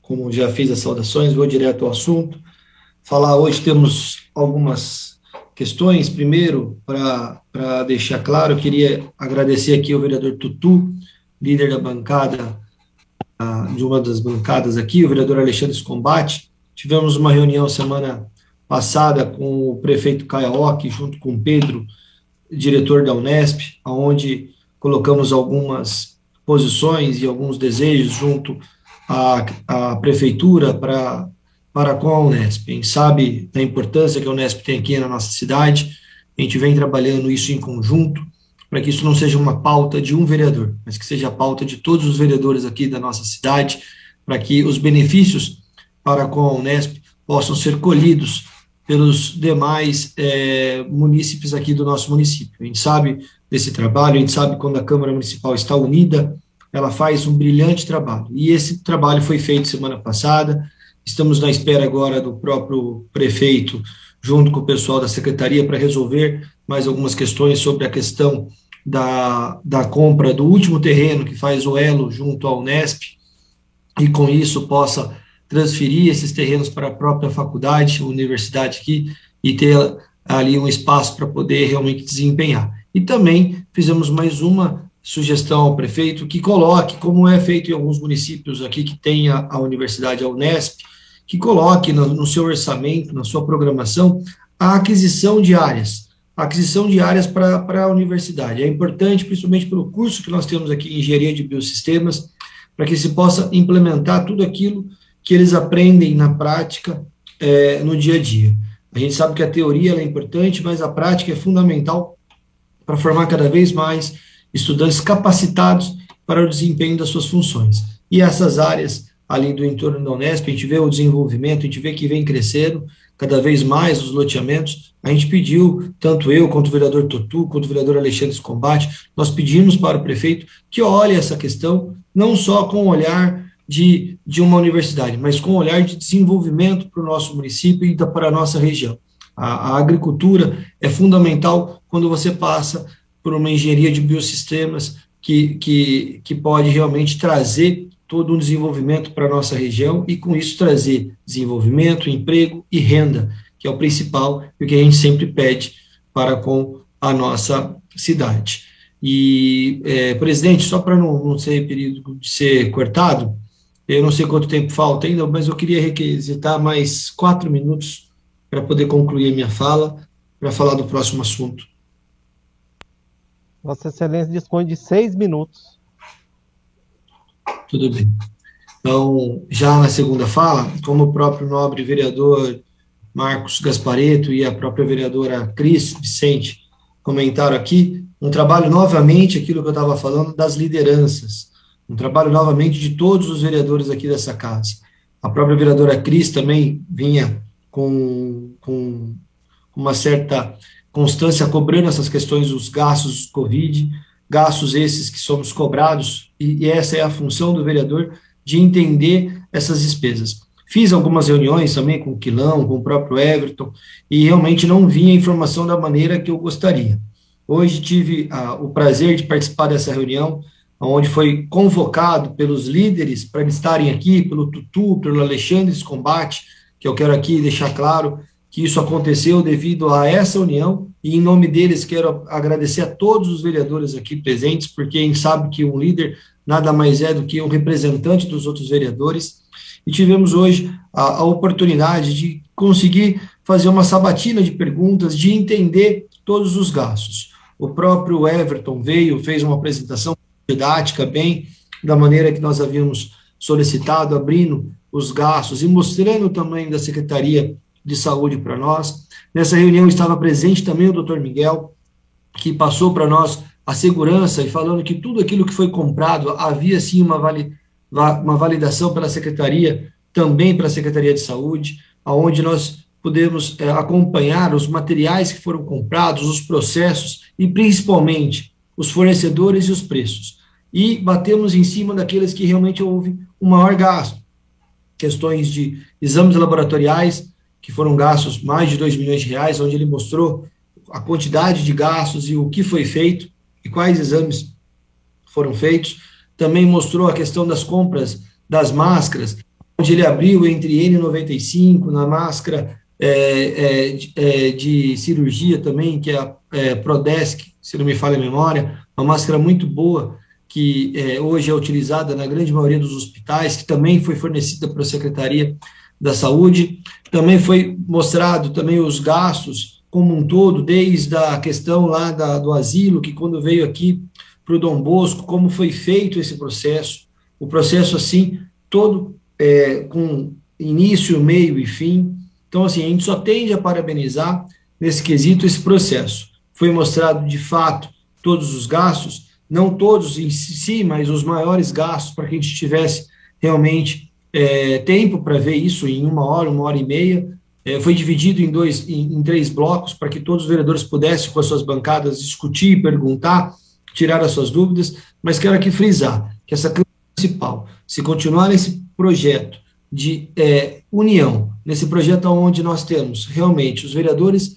Como já fiz as saudações, vou direto ao assunto. Hoje temos algumas questões. Primeiro, para deixar claro, eu queria agradecer aqui ao vereador Tutu, líder da bancada, de uma das bancadas aqui, o vereador Alexandre Scombate. Tivemos uma reunião semana passada com o prefeito Caiaoque, junto com o Pedro, diretor da Unesp, onde colocamos algumas posições e alguns desejos junto à prefeitura para com a Unesp. A gente sabe da importância que a Unesp tem aqui na nossa cidade, a gente vem trabalhando isso em conjunto, para que isso não seja uma pauta de um vereador, mas que seja a pauta de todos os vereadores aqui da nossa cidade, para que os benefícios para com a Unesp possam ser colhidos pelos demais munícipes aqui do nosso município. A gente sabe desse trabalho, a gente sabe quando a Câmara Municipal está unida, ela faz um brilhante trabalho. E esse trabalho foi feito semana passada, estamos na espera agora do próprio prefeito, junto com o pessoal da secretaria, para resolver mais algumas questões sobre a questão da compra do último terreno que faz o elo junto à Unesp, e com isso possa transferir esses terrenos para a própria faculdade, universidade aqui, e ter ali um espaço para poder realmente desempenhar. E também fizemos mais uma sugestão ao prefeito que coloque, como é feito em alguns municípios aqui que tem a universidade, a Unesp, que coloque no seu orçamento, na sua programação, a aquisição de áreas para a universidade. É importante, principalmente pelo curso que nós temos aqui em Engenharia de Biosistemas, para que se possa implementar tudo aquilo que eles aprendem na prática, no dia a dia. A gente sabe que a teoria ela é importante, mas a prática é fundamental para formar cada vez mais estudantes capacitados para o desempenho das suas funções. E essas áreas, ali do entorno da Unesp, a gente vê o desenvolvimento, a gente vê que vem crescendo cada vez mais os loteamentos. A gente pediu, tanto eu, quanto o vereador Tutu, quanto o vereador Alexandre Scombate, nós pedimos para o prefeito que olhe essa questão, não só com o olhar de uma universidade, mas com um olhar de desenvolvimento para o nosso município e para a nossa região. A agricultura é fundamental quando você passa por uma engenharia de biosistemas que pode realmente trazer todo um desenvolvimento para a nossa região e, com isso, trazer desenvolvimento, emprego e renda, que é o principal e o que a gente sempre pede para com a nossa cidade. E, presidente, só para não ser período de ser cortado, eu não sei quanto tempo falta ainda, mas eu queria requisitar mais 4 minutos para poder concluir a minha fala, para falar do próximo assunto. Vossa Excelência dispõe de 6 minutos. Tudo bem. Então, já na segunda fala, como o próprio nobre vereador Marcos Gasparetto e a própria vereadora Cris Vicente comentaram aqui, um trabalho novamente, aquilo que eu estava falando, das lideranças, um trabalho novamente de todos os vereadores aqui dessa casa. A própria vereadora Cris também vinha com uma certa constância cobrando essas questões dos gastos do Covid, gastos esses que somos cobrados, e essa é a função do vereador, de entender essas despesas. Fiz algumas reuniões também com o Quilão, com o próprio Everton, e realmente não vi a informação da maneira que eu gostaria. Hoje tive o prazer de participar dessa reunião, onde foi convocado pelos líderes para eles estarem aqui, pelo Tutu, pelo Alexandre Escombate, que eu quero aqui deixar claro que isso aconteceu devido a essa união, e em nome deles quero agradecer a todos os vereadores aqui presentes, porque a gente sabe que um líder nada mais é do que um representante dos outros vereadores, e tivemos hoje a oportunidade de conseguir fazer uma sabatina de perguntas, de entender todos os gastos. O próprio Everton veio, fez uma apresentação didática bem, da maneira que nós havíamos solicitado, abrindo os gastos e mostrando o tamanho da Secretaria de Saúde para nós. Nessa reunião estava presente também o Dr. Miguel, que passou para nós a segurança e falando que tudo aquilo que foi comprado havia sim uma validação pela Secretaria, também para a Secretaria de Saúde, onde nós pudemos acompanhar os materiais que foram comprados, os processos e principalmente os fornecedores e os preços. E batemos em cima daqueles que realmente houve um maior gasto. Questões de exames laboratoriais, que foram gastos mais de R$2 milhões, onde ele mostrou a quantidade de gastos e o que foi feito e quais exames foram feitos. Também mostrou a questão das compras das máscaras, onde ele abriu entre N95, na máscara de cirurgia também, que é a Prodesc, se não me falha a memória, uma máscara muito boa, que hoje é utilizada na grande maioria dos hospitais, que também foi fornecida para a Secretaria da Saúde. Também foi mostrado também os gastos como um todo, desde a questão lá do asilo, que quando veio aqui para o Dom Bosco, como foi feito esse processo, o processo assim, todo com início, meio e fim. Então, assim, a gente só tende a parabenizar nesse quesito esse processo. Foi mostrado, de fato, todos os gastos, não todos em si, mas os maiores gastos, para que a gente tivesse realmente tempo para ver isso em 1 hora e meia. Foi dividido em 3 blocos, para que todos os vereadores pudessem, com as suas bancadas, discutir, perguntar, tirar as suas dúvidas, mas quero aqui frisar que essa Câmara Municipal, se continuar nesse projeto de união, nesse projeto onde nós temos realmente os vereadores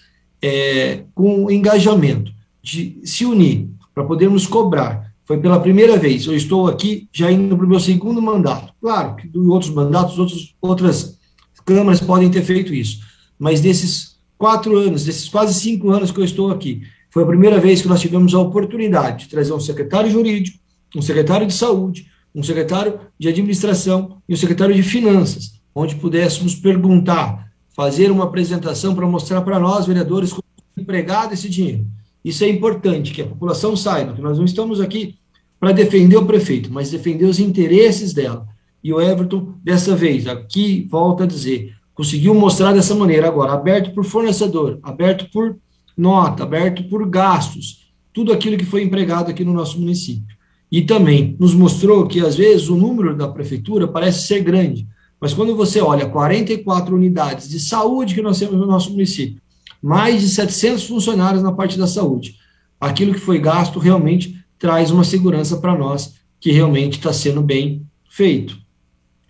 com engajamento de se unir para podermos cobrar. Foi pela primeira vez, eu estou aqui já indo para o meu 2º mandato. Claro que em outros mandatos, outras câmaras podem ter feito isso, mas desses 4 anos, desses quase 5 anos que eu estou aqui, foi a primeira vez que nós tivemos a oportunidade de trazer um secretário jurídico, um secretário de saúde, um secretário de administração e um secretário de finanças, onde pudéssemos perguntar, fazer uma apresentação para mostrar para nós, vereadores, como é empregado esse dinheiro. Isso é importante, que a população saiba que nós não estamos aqui para defender o prefeito, mas defender os interesses dela. E o Everton, dessa vez, aqui, volta a dizer, conseguiu mostrar dessa maneira agora, aberto por fornecedor, aberto por nota, aberto por gastos, tudo aquilo que foi empregado aqui no nosso município. E também nos mostrou que, às vezes, o número da prefeitura parece ser grande, mas quando você olha 44 unidades de saúde que nós temos no nosso município, mais de 700 funcionários na parte da saúde, aquilo que foi gasto realmente traz uma segurança para nós, que realmente está sendo bem feito.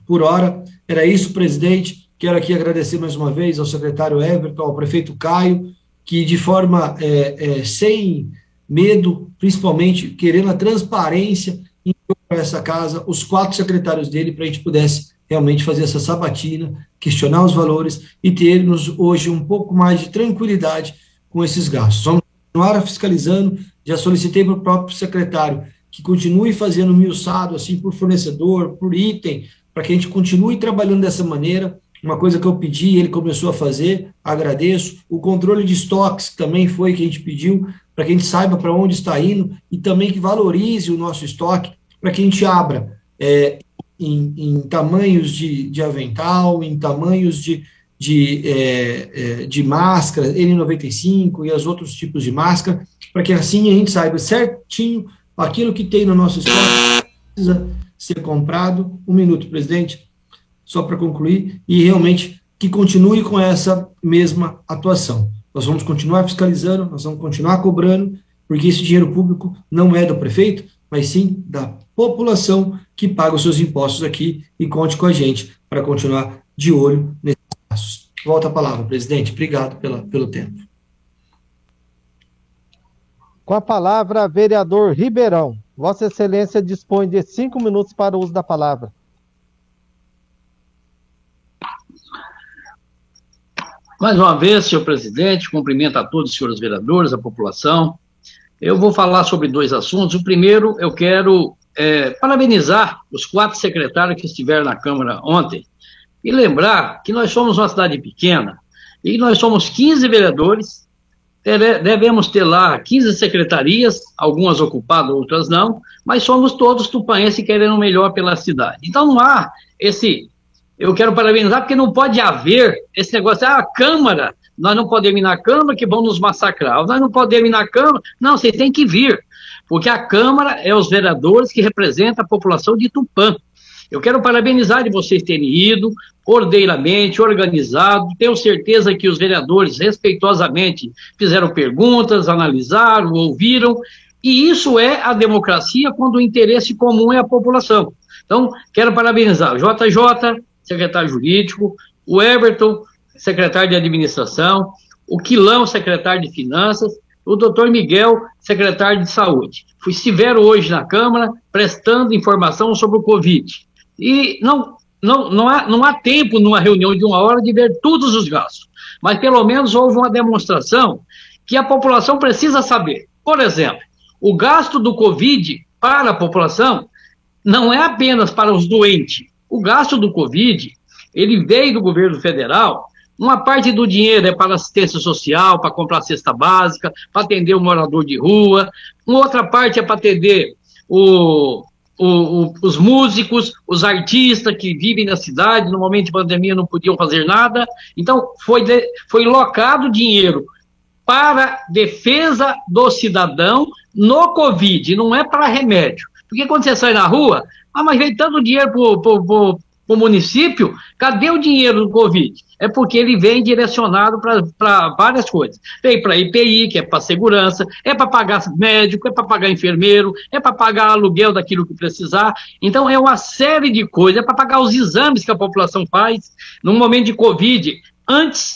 Por hora, era isso, presidente. Quero aqui agradecer mais uma vez ao secretário Everton, ao prefeito Caio, que de forma sem medo, principalmente querendo a transparência, para essa casa, os 4 secretários dele, para a gente pudesse realmente fazer essa sabatina, questionar os valores e termos hoje um pouco mais de tranquilidade com esses gastos. Vamos continuar fiscalizando, já solicitei para o próprio secretário que continue fazendo miuçado, assim, por fornecedor, por item, para que a gente continue trabalhando dessa maneira. Uma coisa que eu pedi, ele começou a fazer, agradeço. O controle de estoques também foi que a gente pediu, para que a gente saiba para onde está indo e também que valorize o nosso estoque, para que a gente abra em tamanhos de avental, em tamanhos de de máscara, N95 e os outros tipos de máscara, para que assim a gente saiba certinho aquilo que tem no nosso estoque precisa ser comprado. Um minuto, presidente, só para concluir, e realmente que continue com essa mesma atuação. Nós vamos continuar fiscalizando, nós vamos continuar cobrando, porque esse dinheiro público não é do prefeito, mas sim da população que paga os seus impostos aqui, e conte com a gente para continuar de olho nesses passos. Volta a palavra, presidente. Obrigado pelo tempo. Com a palavra, vereador Ribeirão. Vossa Excelência dispõe de 5 minutos para o uso da palavra. Mais uma vez, senhor presidente, cumprimento a todos os senhores vereadores, a população. Eu vou falar sobre 2 assuntos. O primeiro, eu quero parabenizar os 4 secretários que estiveram na Câmara ontem e lembrar que nós somos uma cidade pequena e nós somos 15 vereadores, devemos ter lá 15 secretarias, algumas ocupadas, outras não, mas somos todos tupanenses querendo o melhor pela cidade. Então não há eu quero parabenizar porque não pode haver esse negócio, a Câmara, nós não podemos ir na Câmara que vão nos massacrar, nós não podemos ir na Câmara, não, vocês têm que vir, porque a Câmara é os vereadores que representam a população de Tupã. Eu quero parabenizar de vocês terem ido ordeiramente, organizado. Tenho certeza que os vereadores respeitosamente fizeram perguntas, analisaram, ouviram, e isso é a democracia quando o interesse comum é a população. Então, quero parabenizar o JJ, secretário jurídico, o Everton, secretário de administração, o Quilão, secretário de finanças, o doutor Miguel, secretário de saúde. Estiveram hoje na Câmara prestando informação sobre o Covid. E não há tempo numa reunião de 1 hora de ver todos os gastos, mas pelo menos houve uma demonstração que a população precisa saber. Por exemplo, o gasto do Covid para a população não é apenas para os doentes. O gasto do Covid, ele veio do governo federal, uma parte do dinheiro é para assistência social, para comprar cesta básica, para atender o morador de rua, uma outra parte é para atender os músicos, os artistas que vivem na cidade, no momento de pandemia não podiam fazer nada. Então, foi locado dinheiro para defesa do cidadão no Covid, não é para remédio. Porque quando você sai na rua, mas veio tanto dinheiro para o município, cadê o dinheiro do Covid? É porque ele vem direcionado para várias coisas. Vem para IPI, que é para segurança, é para pagar médico, é para pagar enfermeiro, é para pagar aluguel daquilo que precisar. Então, é uma série de coisas, é para pagar os exames que a população faz. No momento de Covid, antes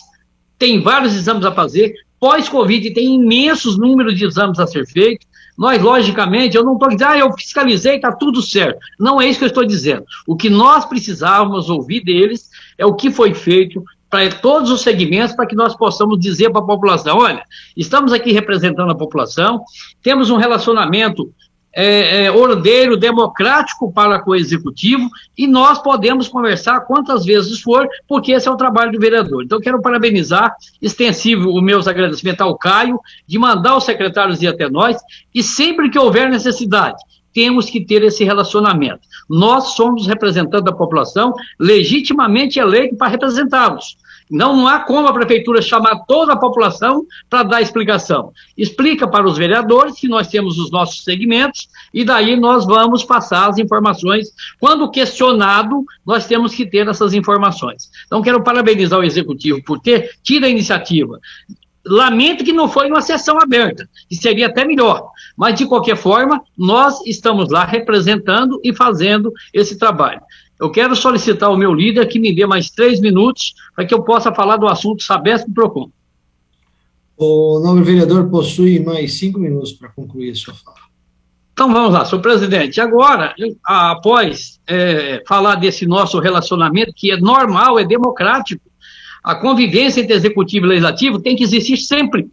tem vários exames a fazer, pós-Covid tem imensos números de exames a ser feitos. Nós, logicamente, eu não estou dizendo, eu fiscalizei, está tudo certo. Não é isso que eu estou dizendo. O que nós precisávamos ouvir deles é o que foi feito para todos os segmentos, para que nós possamos dizer para a população, olha, estamos aqui representando a população, temos um relacionamento ordeiro, democrático para com o executivo, e nós podemos conversar quantas vezes for, porque esse é o trabalho do vereador. Então, quero parabenizar, extensivo os meus agradecimentos ao Caio, de mandar os secretários ir até nós, e sempre que houver necessidade, temos que ter esse relacionamento. Nós somos representantes da população, legitimamente eleitos para representá-los. Não há como a prefeitura chamar toda a população para dar explicação. Explica para os vereadores que nós temos os nossos segmentos e daí nós vamos passar as informações. Quando questionado, nós temos que ter essas informações. Então, quero parabenizar o Executivo por ter tido a iniciativa. Lamento que não foi uma sessão aberta, que seria até melhor. Mas, de qualquer forma, nós estamos lá representando e fazendo esse trabalho. Eu quero solicitar ao meu líder que me dê mais 3 minutos para que eu possa falar do assunto Sabesp e Procon. O nobre vereador possui mais 5 minutos para concluir a sua fala. Então vamos lá, senhor presidente. Agora, após falar desse nosso relacionamento, que é normal, é democrático, a convivência entre executivo e legislativo tem que existir sempre.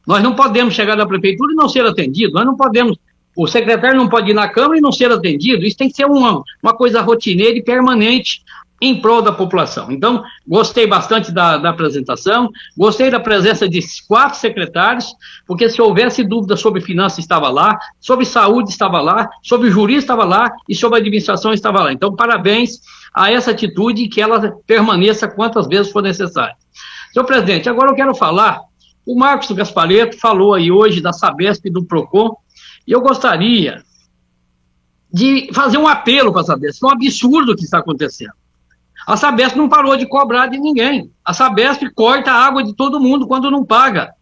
Nós não podemos chegar na prefeitura e não ser atendido, nós não podemos. O secretário não pode ir na Câmara e não ser atendido. Isso tem que ser uma coisa rotineira e permanente. em prol da população. Então, gostei bastante da apresentação, gostei da presença de 4 secretários, porque se houvesse dúvida sobre finanças estava lá, sobre saúde estava lá, sobre jurídico estava lá e sobre administração estava lá. Então, parabéns a essa atitude e que ela permaneça quantas vezes for necessário. Senhor presidente, agora eu quero falar, o Marcos Gasparetto falou aí hoje da Sabesp e do PROCON, e eu gostaria de fazer um apelo para a Sabesp, é um absurdo o que está acontecendo. A Sabesp não parou de cobrar de ninguém. A Sabesp corta a água de todo mundo quando não paga.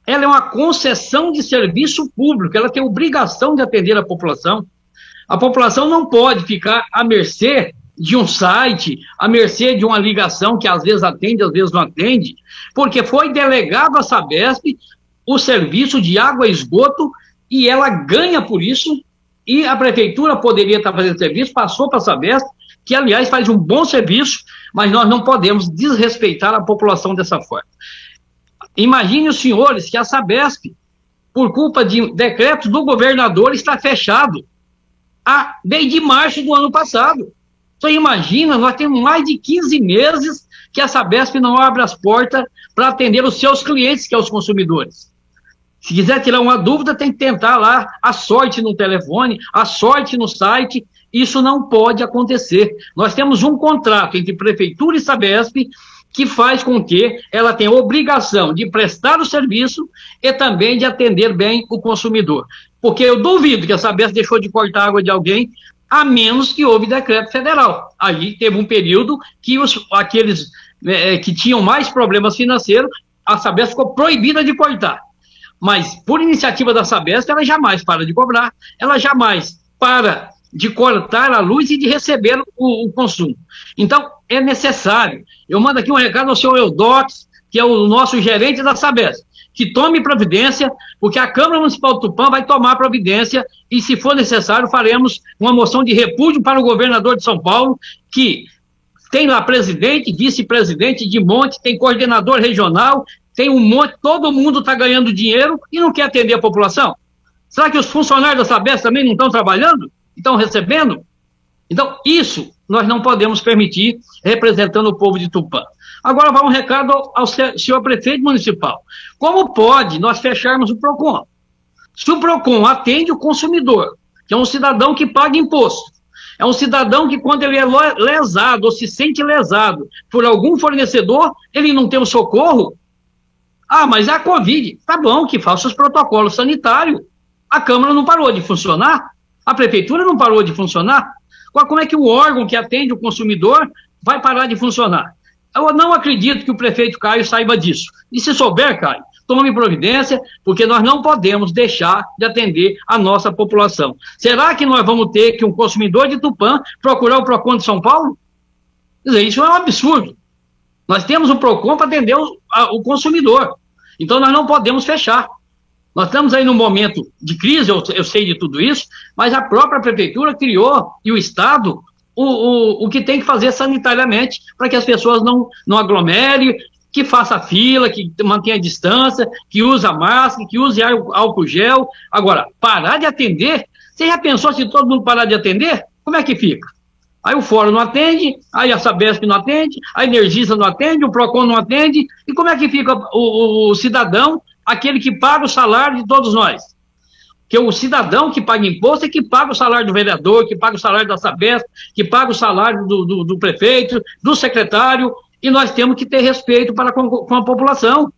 Ela é uma concessão de serviço público, ela tem obrigação de atender a população. A população não pode ficar à mercê de um site, à mercê de uma ligação que às vezes atende, às vezes não atende, porque foi delegado à Sabesp o serviço de água e esgoto e ela ganha por isso, e a prefeitura poderia estar fazendo serviço, passou para a Sabesp, que, aliás, faz um bom serviço, mas nós não podemos desrespeitar a população dessa forma. Imagine os senhores que a Sabesp, por culpa de decretos do governador, está fechado desde março do ano passado. Então, imagina, nós temos mais de 15 meses que a Sabesp não abre as portas para atender os seus clientes, que são os consumidores. Se quiser tirar uma dúvida, tem que tentar lá a sorte no telefone, a sorte no site. Isso não pode acontecer. Nós temos um contrato entre Prefeitura e Sabesp que faz com que ela tenha a obrigação de prestar o serviço e também de atender bem o consumidor. Porque eu duvido que a Sabesp deixou de cortar água de alguém, a menos que houve decreto federal. Aí teve um período que aqueles que tinham mais problemas financeiros, a Sabesp ficou proibida de cortar. Mas, por iniciativa da Sabesp, ela jamais para de cobrar, ela jamais para de cortar a luz e de receber o consumo. Então, é necessário. Eu mando aqui um recado ao senhor Eudox, que é o nosso gerente da Sabesp, que tome providência, porque a Câmara Municipal de Tupã vai tomar providência e, se for necessário, faremos uma moção de repúdio para o governador de São Paulo, que tem lá presidente, vice-presidente de monte, tem coordenador regional, tem um monte, todo mundo está ganhando dinheiro e não quer atender a população. Será que os funcionários da Sabesp também não estão trabalhando? Estão recebendo? Então, isso nós não podemos permitir, representando o povo de Tupã. Agora vai um recado ao senhor prefeito municipal. Como pode nós fecharmos o PROCON? Se o PROCON atende o consumidor, que é um cidadão que paga imposto, é um cidadão que, quando ele é lesado ou se sente lesado por algum fornecedor, ele não tem o socorro. Mas é a Covid. Tá bom, que faça os protocolos sanitários. A Câmara não parou de funcionar, a Prefeitura não parou de funcionar. Como é que o órgão que atende o consumidor vai parar de funcionar? Eu não acredito que o prefeito Caio saiba disso. E se souber, Caio, tome providência, porque nós não podemos deixar de atender a nossa população. Será que nós vamos ter que um consumidor de Tupã procurar o PROCON de São Paulo? Quer dizer, isso é um absurdo. Nós temos o PROCON para atender o consumidor. Então, nós não podemos fechar. Nós estamos aí num momento de crise, eu sei de tudo isso, mas a própria Prefeitura criou, e o Estado, o que tem que fazer sanitariamente, para que as pessoas não aglomerem, que faça fila, que mantenha a distância, que use a máscara, que use álcool gel. Agora, parar de atender, você já pensou se todo mundo parar de atender? Como é que fica? Aí o Fórum não atende, aí a Sabesp não atende, a Energisa não atende, o PROCON não atende, e como é que fica o cidadão, aquele que paga o salário de todos nós? Porque o cidadão que paga imposto é que paga o salário do vereador, que paga o salário da Sabesp, que paga o salário do prefeito, do secretário, e nós temos que ter respeito para com a população.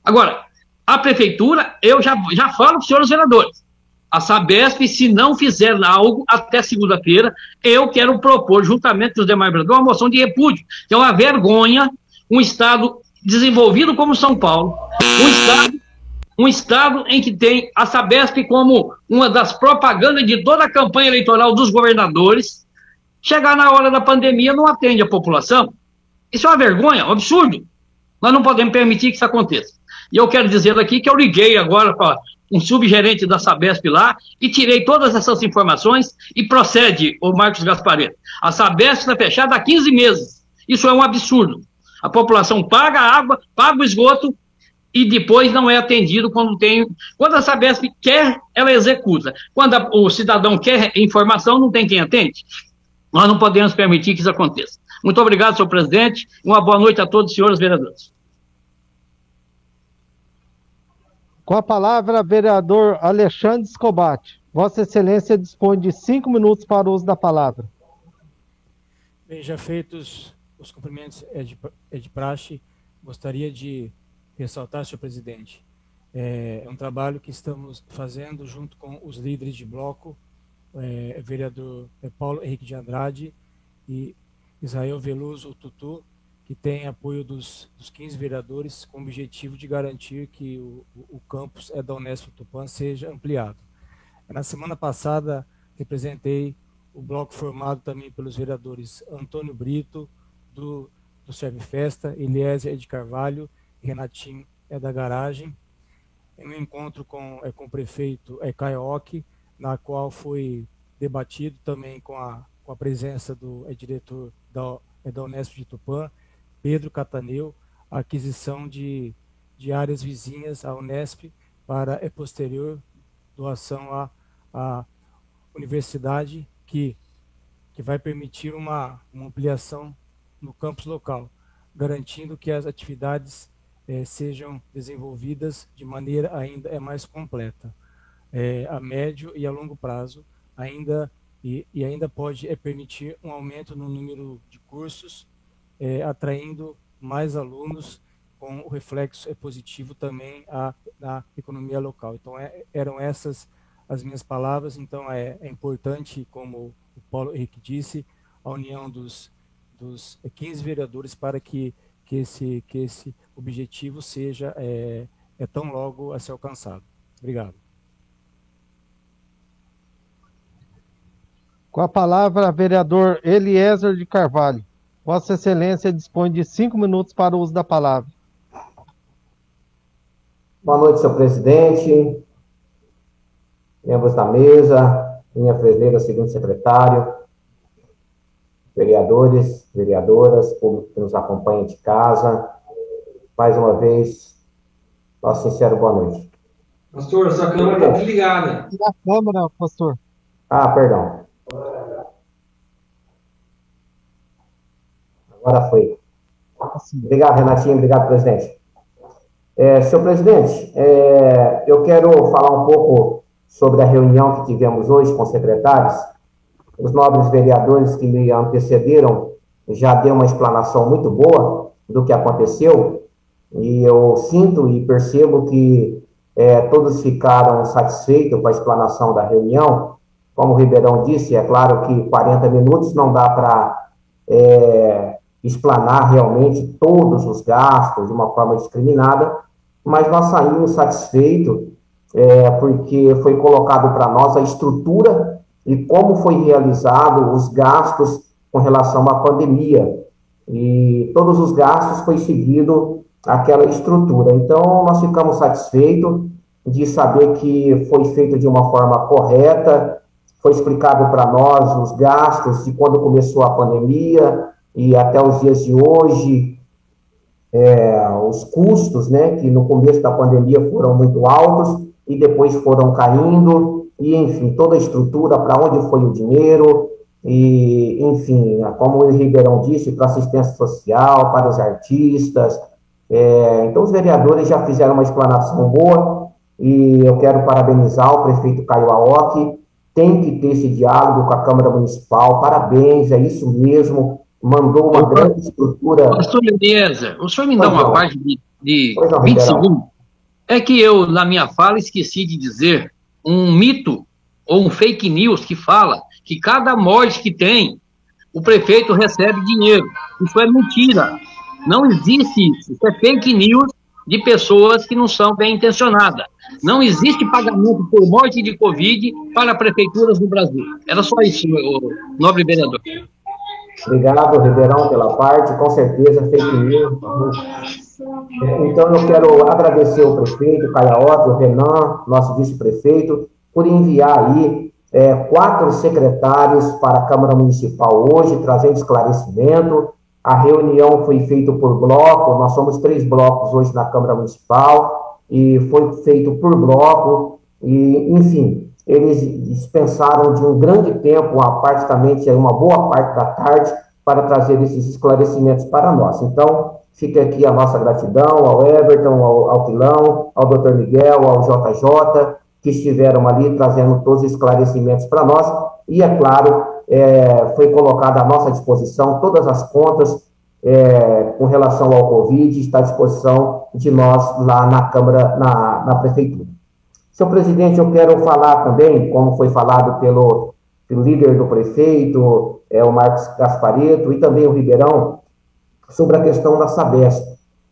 Agora, a Prefeitura, eu já falo para os senhores vereadores, a Sabesp, se não fizer algo até segunda-feira, eu quero propor, juntamente com os demais vereadores, uma moção de repúdio, que é uma vergonha, um Estado desenvolvido como São Paulo, um estado em que tem a Sabesp como uma das propagandas de toda a campanha eleitoral dos governadores, chegar na hora da pandemia não atende a população. Isso é uma vergonha, um absurdo. Nós não podemos permitir que isso aconteça. E eu quero dizer aqui que eu liguei agora para um subgerente da Sabesp lá e tirei todas essas informações e procede, o Marcos Gasparetto. A Sabesp está fechada há 15 meses. Isso é um absurdo. A população paga a água, paga o esgoto e depois não é atendido quando a Sabesp quer, ela executa. Quando o cidadão quer informação, não tem quem atende. Nós não podemos permitir que isso aconteça. Muito obrigado, senhor presidente. Uma boa noite a todos, senhores vereadores. Com a palavra, vereador Alexandre Escobate. Vossa Excelência dispõe de 5 minutos para o uso da palavra. Bem, já feitos os cumprimentos de praxe, gostaria de ressaltar, senhor presidente, é um trabalho que estamos fazendo junto com os líderes de bloco, vereador Paulo Henrique de Andrade e Israel Veloso Tutu, que tem apoio dos 15 vereadores, com o objetivo de garantir que o campus da Unesp Tupã seja ampliado. Na semana passada, representei o bloco formado também pelos vereadores Antônio Brito, do Serve Festa, Eliezer de Carvalho, Renatinho da Garagem, em um encontro com o prefeito Caioque, na qual foi debatido também com a presença do diretor da Unesp de Tupã, Pedro Cataneu, a aquisição de áreas vizinhas à Unesp para posterior doação à universidade, que vai permitir uma ampliação no campus local, garantindo que as atividades sejam desenvolvidas de maneira ainda mais completa, a médio e a longo prazo, ainda pode permitir um aumento no número de cursos, atraindo mais alunos, com o reflexo positivo também na economia local. Então, eram essas as minhas palavras. Então, é importante, como o Paulo Henrique disse, a união dos 15 vereadores para que esse objetivo seja tão logo a ser alcançado. Obrigado. Com a palavra, vereador Eliezer de Carvalho. Vossa Excelência dispõe de 5 minutos para o uso da palavra. Boa noite, senhor presidente, membros da mesa, minha Fresleira, segundo secretário, vereadores, vereadoras, público que nos acompanha de casa. Mais uma vez, nosso sincero boa noite. Pastor, sua câmera está desligada. Tira a câmera, pastor. Ah, perdão. Agora foi. Obrigado, Renatinho. Obrigado, presidente. Senhor presidente, eu quero falar um pouco sobre a reunião que tivemos hoje com os secretários. Os nobres vereadores que me antecederam já deu uma explanação muito boa do que aconteceu, e eu sinto e percebo que todos ficaram satisfeitos com a explanação da reunião. Como o Ribeirão disse, é claro que 40 minutos não dá para explanar realmente todos os gastos de uma forma discriminada, mas nós saímos satisfeitos porque foi colocado para nós a estrutura e como foi realizado os gastos com relação à pandemia. E todos os gastos foi seguido aquela estrutura. Então, nós ficamos satisfeitos de saber que foi feito de uma forma correta, foi explicado para nós os gastos de quando começou a pandemia e até os dias de hoje, os custos, né, que no começo da pandemia foram muito altos e depois foram caindo, e enfim, toda a estrutura, para onde foi o dinheiro, e enfim, como o Ribeirão disse, para assistência social, para os artistas. Então os vereadores já fizeram uma explanação boa, e eu quero parabenizar o prefeito Caio Aoki. Tem que ter esse diálogo com a Câmara Municipal, parabéns, é isso mesmo, mandou uma grande estrutura. Pastor Eliezer, o senhor me dá uma parte de 20 segundos? É que eu, na minha fala, esqueci de dizer um mito ou um fake news que fala que cada morte que tem, o prefeito recebe dinheiro. Isso é mentira. Não existe isso. Isso é fake news de pessoas que não são bem intencionadas. Não existe pagamento por morte de Covid para prefeituras do Brasil. Era só isso, nobre vereador. Obrigado, Ribeirão, pela parte. Com certeza, fake news. Então, eu quero agradecer o prefeito, Caiaotti, o Renan, nosso vice-prefeito, por enviar aí 4 secretários para a Câmara Municipal hoje, trazendo esclarecimento. A reunião foi feita por bloco, nós somos 3 blocos hoje na Câmara Municipal, e foi feito por bloco, e, enfim, eles dispensaram de um grande tempo, praticamente uma boa parte da tarde, para trazer esses esclarecimentos para nós. Então, fica aqui a nossa gratidão ao Everton, ao Pilão, ao Dr. Miguel, ao JJ, que estiveram ali trazendo todos os esclarecimentos para nós. E, é claro, foi colocada à nossa disposição todas as contas com relação ao Covid, está à disposição de nós lá na Câmara, na Prefeitura. Senhor presidente, eu quero falar também, como foi falado pelo líder do prefeito, o Marcos Gasparetto, e também o Ribeirão, sobre a questão da Sabesp.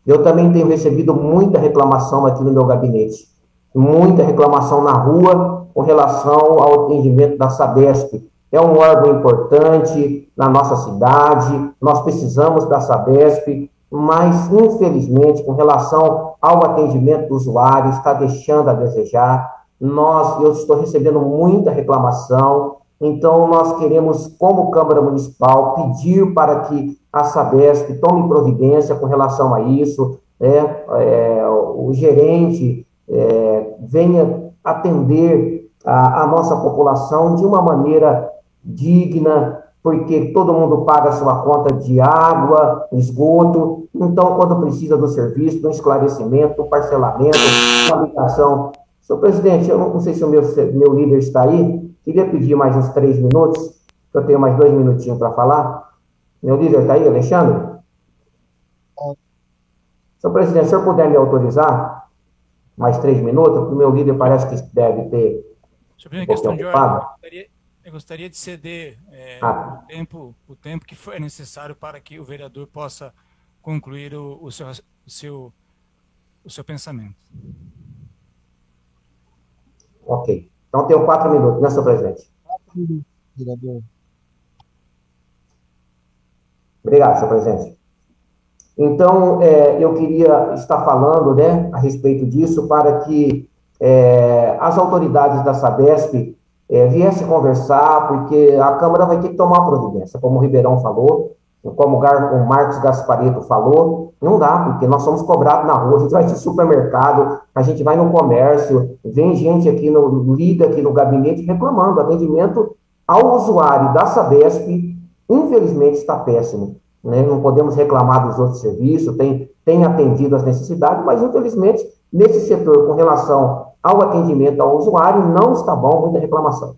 Eu também tenho recebido muita reclamação aqui no meu gabinete, muita reclamação na rua com relação ao atendimento da Sabesp. É um órgão importante na nossa cidade, nós precisamos da Sabesp, mas, infelizmente, com relação ao atendimento do usuário, está deixando a desejar. Eu estou recebendo muita reclamação, então nós queremos, como Câmara Municipal, pedir para que a Sabesp tome providência com relação a isso, o gerente venha atender a nossa população de uma maneira digna, porque todo mundo paga a sua conta de água, esgoto, então quando precisa do serviço, do esclarecimento, do parcelamento, da habitação. Senhor presidente, eu não sei se o meu líder está aí, queria pedir mais uns 3 minutos, que eu tenho mais 2 minutinhos para falar. Meu líder está aí, Alexandre? Senhor presidente, se o senhor puder me autorizar, mais 3 minutos, porque o meu líder parece que deve ter um questão de ordem. Eu gostaria de ceder o tempo que for necessário para que o vereador possa concluir o seu pensamento. Ok. Então, tenho 4 minutos, né, senhor presidente? 4 minutos, vereador. Obrigado, senhor presidente. Então, eu queria estar falando, né, a respeito disso para que as autoridades da Sabesp viesse conversar, porque a Câmara vai ter que tomar providência, como o Ribeirão falou, como o Marcos Gasparetto falou, não dá, porque nós somos cobrados na rua, a gente vai no supermercado, a gente vai no comércio, vem gente aqui, liga aqui no gabinete reclamando, atendimento ao usuário da Sabesp, infelizmente está péssimo, né? Não podemos reclamar dos outros serviços, tem atendido as necessidades, mas infelizmente nesse setor com relação ao atendimento ao usuário, não está bom, muita reclamação.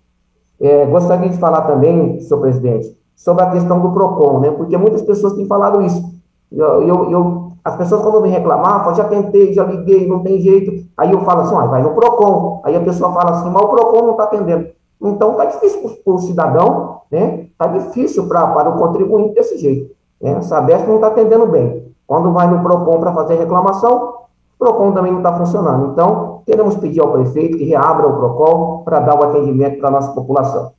Gostaria de falar também, senhor presidente, sobre a questão do PROCON, né? Porque muitas pessoas têm falado isso. As pessoas, quando me reclamar, falam, já tentei, já liguei, não tem jeito. Aí eu falo assim, vai no PROCON. Aí a pessoa fala assim, mas o PROCON não está atendendo. Então, está difícil para o cidadão, né? Está difícil para o contribuinte desse jeito. Né? A Sabesp não está atendendo bem. Quando vai no PROCON para fazer reclamação, o PROCON também não está funcionando. Então, queremos pedir ao prefeito que reabra o PROCON para dar o atendimento para a nossa população.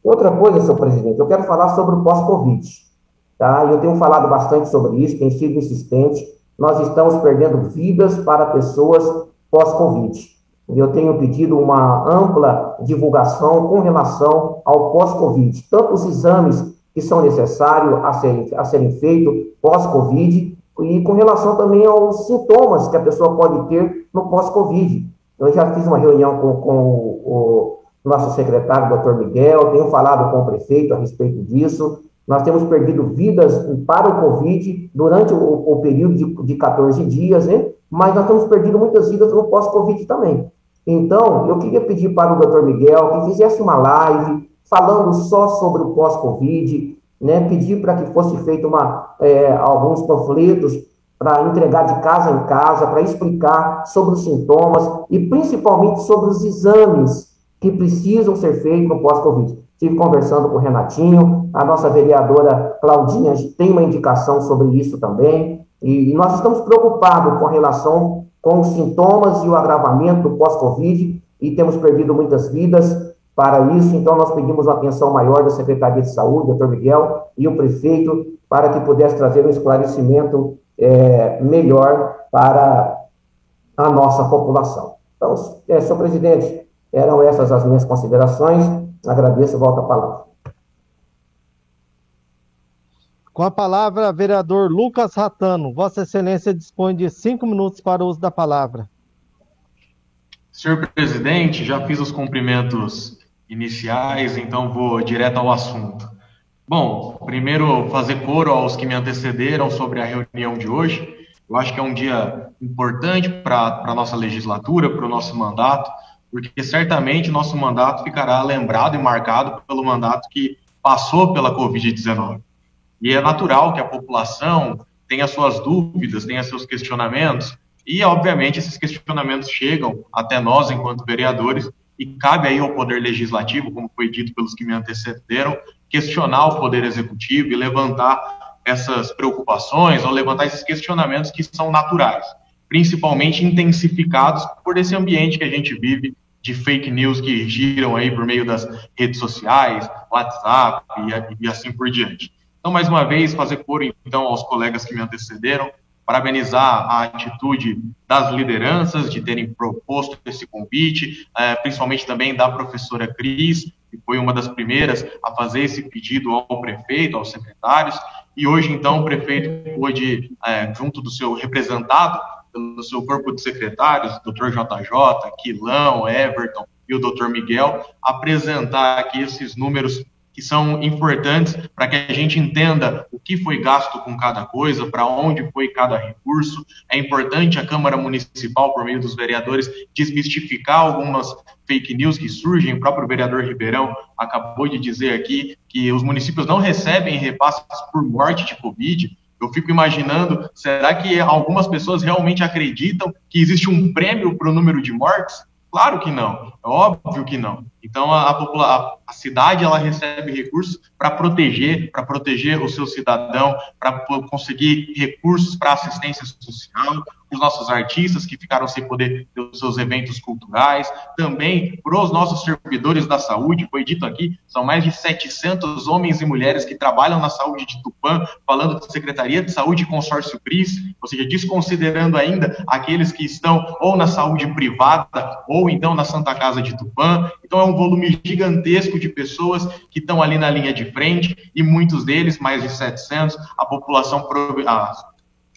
Outra coisa, senhor presidente, eu quero falar sobre o pós-Covid. Tá? Eu tenho falado bastante sobre isso, tenho sido insistente. Nós estamos perdendo vidas para pessoas pós-Covid. E eu tenho pedido uma ampla divulgação com relação ao pós-Covid. Tanto os exames que são necessários a serem feitos pós-Covid, e com relação também aos sintomas que a pessoa pode ter no pós-Covid. Eu já fiz uma reunião com o nosso secretário, Dr. Miguel, tenho falado com o prefeito a respeito disso. Nós temos perdido vidas para o Covid durante o período de 14 dias, né? Mas nós temos perdido muitas vidas no pós-Covid também. Então, eu queria pedir para o Dr. Miguel que fizesse uma live falando só sobre o pós-Covid, né? Pedir para que fosse feito alguns panfletos para entregar de casa em casa, para explicar sobre os sintomas e principalmente sobre os exames que precisam ser feitos no pós-Covid. Estive conversando com o Renatinho, a nossa vereadora Claudinha tem uma indicação sobre isso também, e nós estamos preocupados com a relação com os sintomas e o agravamento do pós-Covid, e temos perdido muitas vidas para isso, então nós pedimos uma atenção maior da Secretaria de Saúde, Dr. Miguel, e o prefeito, para que pudesse trazer um esclarecimento melhor para a nossa população. Então, senhor presidente, eram essas as minhas considerações. Agradeço, volta a palavra. Com a palavra, vereador Lucas Ratano. Vossa Excelência dispõe de 5 minutos para o uso da palavra. Senhor presidente, já fiz os cumprimentos iniciais, então vou direto ao assunto. Bom, primeiro fazer coro aos que me antecederam sobre a reunião de hoje. Eu acho que é um dia importante para a nossa legislatura, para o nosso mandato, porque certamente nosso mandato ficará lembrado e marcado pelo mandato que passou pela Covid-19. E é natural que a população tenha suas dúvidas, tenha seus questionamentos, e obviamente esses questionamentos chegam até nós enquanto vereadores, e cabe aí ao Poder Legislativo, como foi dito pelos que me antecederam, questionar o Poder Executivo e levantar essas preocupações ou levantar esses questionamentos que são naturais, principalmente intensificados por esse ambiente que a gente vive de fake news que giram aí por meio das redes sociais, WhatsApp e assim por diante. Então, mais uma vez, fazer coro então aos colegas que me antecederam, parabenizar a atitude das lideranças de terem proposto esse convite, principalmente também da professora Cris, que foi uma das primeiras a fazer esse pedido ao prefeito, aos secretários, e hoje, então, o prefeito pôde, junto do seu representado, pelo seu corpo de secretários, Dr. JJ, Quilão, Everton e o Dr. Miguel, apresentar aqui esses números que são importantes para que a gente entenda o que foi gasto com cada coisa, para onde foi cada recurso. É importante a Câmara Municipal, por meio dos vereadores, desmistificar algumas fake news que surgem. O próprio vereador Ribeirão acabou de dizer aqui que os municípios não recebem repasses por morte de Covid. Eu fico imaginando, será que algumas pessoas realmente acreditam que existe um prêmio para o número de mortes? Claro que não, é óbvio que não. Então, a cidade, ela recebe recursos para proteger o seu cidadão, para conseguir recursos para assistência social, os nossos artistas que ficaram sem poder ter os seus eventos culturais, também para os nossos servidores da saúde. Foi dito aqui, são mais de 700 homens e mulheres que trabalham na saúde de Tupã, falando de Secretaria de Saúde e Consórcio Cris, ou seja, desconsiderando ainda aqueles que estão ou na saúde privada, ou então na Santa Casa de Tupã. Então é um volume gigantesco de pessoas que estão ali na linha de frente, e muitos deles, mais de 700, a população,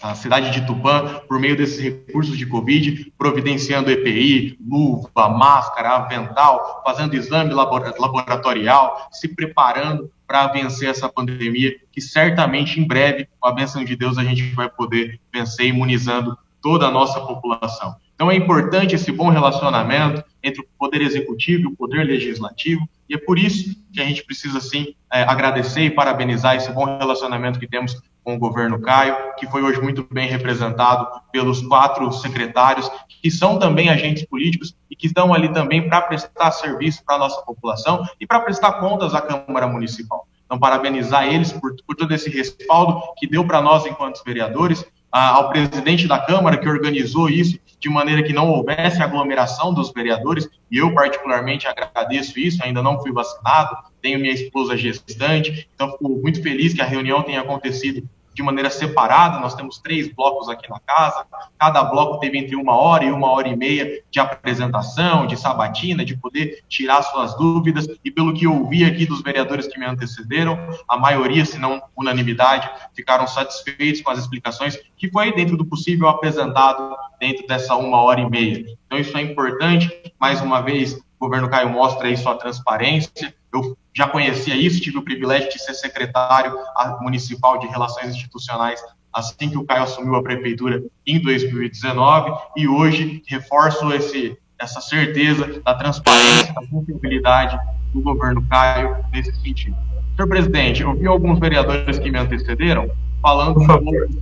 a cidade de Tupã, por meio desses recursos de Covid, providenciando EPI, luva, máscara, avental, fazendo exame laboratorial, se preparando para vencer essa pandemia, que certamente em breve, com a bênção de Deus, a gente vai poder vencer, imunizando toda a nossa população. Então é importante esse bom relacionamento entre o Poder Executivo e o Poder Legislativo, e é por isso que a gente precisa, sim, agradecer e parabenizar esse bom relacionamento que temos com o governo Caio, que foi hoje muito bem representado pelos 4 secretários, que são também agentes políticos e que estão ali também para prestar serviço para a nossa população e para prestar contas à Câmara Municipal. Então, parabenizar eles por todo esse respaldo que deu para nós enquanto vereadores, ao presidente da Câmara, que organizou isso de maneira que não houvesse aglomeração dos vereadores, e eu particularmente agradeço isso. Ainda não fui vacinado, tenho minha esposa gestante, então fico muito feliz que a reunião tenha acontecido de maneira separada. Nós temos 3 blocos aqui na casa, cada bloco teve entre 1 hora e 1h30 de apresentação, de sabatina, de poder tirar suas dúvidas, e pelo que eu ouvi aqui dos vereadores que me antecederam, a maioria, se não unanimidade, ficaram satisfeitos com as explicações que foi, dentro do possível, apresentado dentro dessa 1h30. Então isso é importante. Mais uma vez, o governo Caio mostra aí sua transparência. Eu já conhecia isso, tive o privilégio de ser secretário municipal de Relações Institucionais assim que o Caio assumiu a prefeitura em 2019, e hoje reforço essa certeza da transparência, da confiabilidade do governo Caio nesse sentido. Senhor presidente, eu vi alguns vereadores que me antecederam falando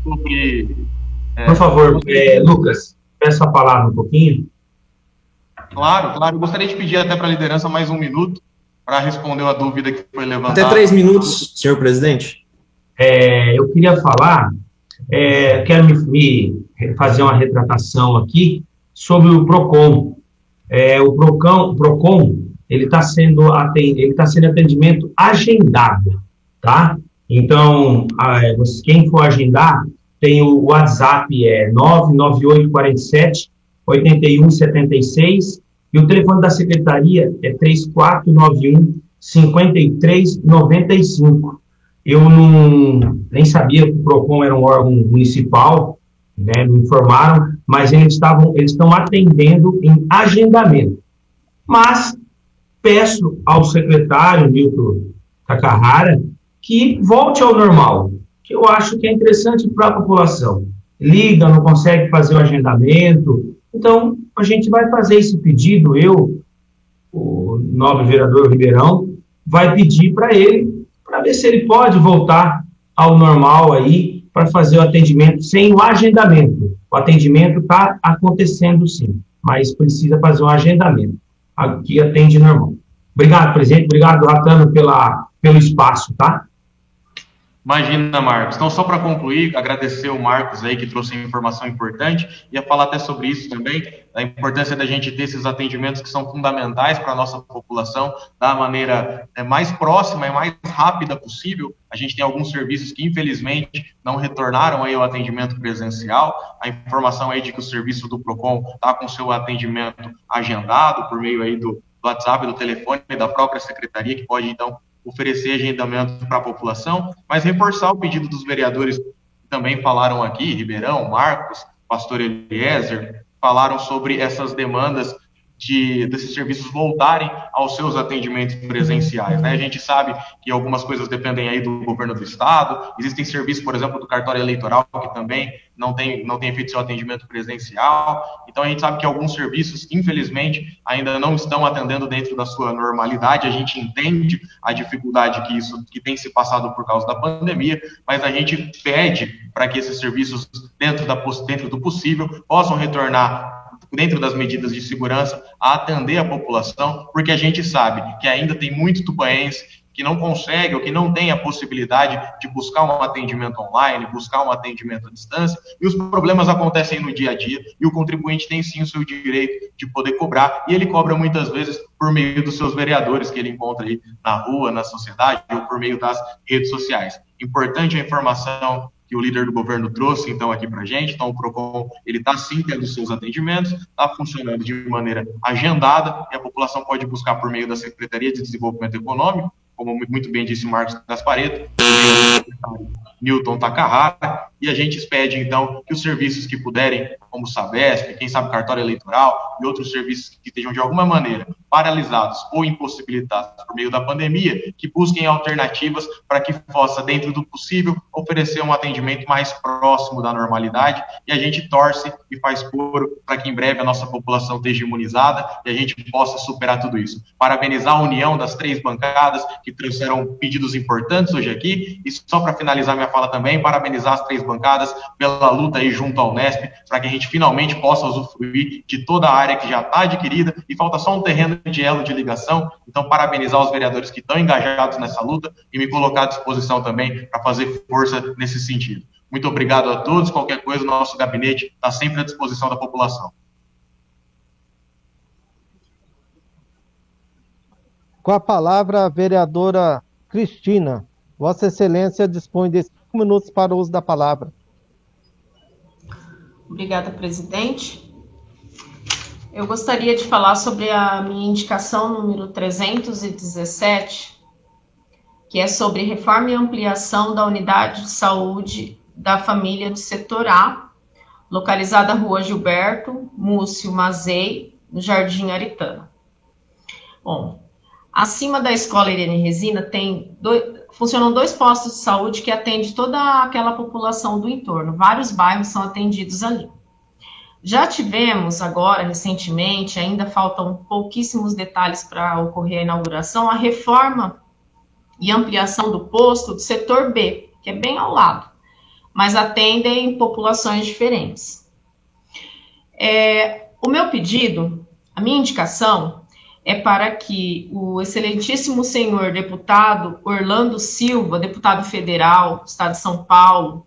sobre... Por favor, Lucas, peço a palavra um pouquinho. Claro. Eu gostaria de pedir até para a liderança mais 1 minuto para responder a dúvida que foi levantada. Até 3 minutos, senhor presidente. Eu queria falar, quero me fazer uma retratação aqui sobre o PROCON. O PROCON, ele está sendo atendimento agendado, tá? Então, quem for agendar, tem o WhatsApp, 99847-8176, e o telefone da secretaria é 3491-5395. Eu nem sabia que o PROCON era um órgão municipal, né, me informaram, mas eles estão atendendo em agendamento. Mas peço ao secretário Milton Takahara que volte ao normal, que eu acho que é interessante para a população. Liga, não consegue fazer o agendamento, então a gente vai fazer esse pedido, o nobre vereador Ribeirão, vai pedir para ele, para ver se ele pode voltar ao normal aí, para fazer o atendimento sem o agendamento. O atendimento está acontecendo sim, mas precisa fazer um agendamento. Aqui atende normal. Obrigado, presidente. Obrigado, Ratano, pelo espaço, tá? Imagina, Marcos. Então, só para concluir, agradecer o Marcos aí que trouxe informação importante, ia falar até sobre isso também, a importância da gente ter esses atendimentos que são fundamentais para a nossa população, da maneira mais próxima e mais rápida possível. A gente tem alguns serviços que, infelizmente, não retornaram aí ao atendimento presencial. A informação aí de que o serviço do PROCON está com seu atendimento agendado por meio aí do WhatsApp, do telefone e da própria secretaria, que pode, então, oferecer agendamento para a população, mas reforçar o pedido dos vereadores que também falaram aqui, Ribeirão, Marcos, Pastor Eliezer, falaram sobre essas demandas desses serviços voltarem aos seus atendimentos presenciais, né? A gente sabe que algumas coisas dependem aí do governo do estado, existem serviços, por exemplo, do cartório eleitoral, que também não tem feito seu atendimento presencial, então a gente sabe que alguns serviços, infelizmente, ainda não estão atendendo dentro da sua normalidade, a gente entende a dificuldade que tem se passado por causa da pandemia, mas a gente pede para que esses serviços, dentro do possível, possam retornar dentro das medidas de segurança, a atender a população, porque a gente sabe que ainda tem muito tupaense que não consegue ou que não tem a possibilidade de buscar um atendimento online, buscar um atendimento à distância, e os problemas acontecem no dia a dia, e o contribuinte tem sim o seu direito de poder cobrar, e ele cobra muitas vezes por meio dos seus vereadores que ele encontra aí na rua, na sociedade, ou por meio das redes sociais. Importante a informação que o líder do governo trouxe, então, aqui para a gente. Então, o PROCON, ele está sim tendo seus atendimentos, está funcionando de maneira agendada, e a população pode buscar por meio da Secretaria de Desenvolvimento Econômico, como muito bem disse o Marcos Gasparetto, Milton Takahara, e a gente pede, então, que os serviços que puderem, como o Sabesp, quem sabe cartório eleitoral, e outros serviços que estejam de alguma maneira paralisados ou impossibilitados por meio da pandemia, que busquem alternativas para que possa, dentro do possível, oferecer um atendimento mais próximo da normalidade, e a gente torce e faz coro para que em breve a nossa população esteja imunizada e a gente possa superar tudo isso. Parabenizar a união das 3 bancadas que trouxeram pedidos importantes hoje aqui, e só para finalizar minha fala também, parabenizar as 3 bancadas pela luta aí junto ao Unesp, para que a gente finalmente possa usufruir de toda a área que já está adquirida, e falta só um terreno de elo de ligação. Então, parabenizar os vereadores que estão engajados nessa luta e me colocar à disposição também para fazer força nesse sentido. Muito obrigado a todos. Qualquer coisa, o nosso gabinete está sempre à disposição da população. Com a palavra, a vereadora Cristina. Vossa Excelência dispõe de 5 minutos para o uso da palavra. Obrigada, presidente. Eu gostaria de falar sobre a minha indicação número 317, que é sobre reforma e ampliação da unidade de saúde da família do setor A, localizada na Rua Gilberto Múcio Mazei, no Jardim Aritana. Bom, acima da Escola Irene Resina funcionam 2 postos de saúde que atendem toda aquela população do entorno. Vários bairros são atendidos ali. Já tivemos agora, recentemente, ainda faltam pouquíssimos detalhes para ocorrer a inauguração, a reforma e ampliação do posto do setor B, que é bem ao lado, mas atendem populações diferentes. O meu pedido, a minha indicação, é para que o excelentíssimo senhor deputado Orlando Silva, deputado federal do estado de São Paulo,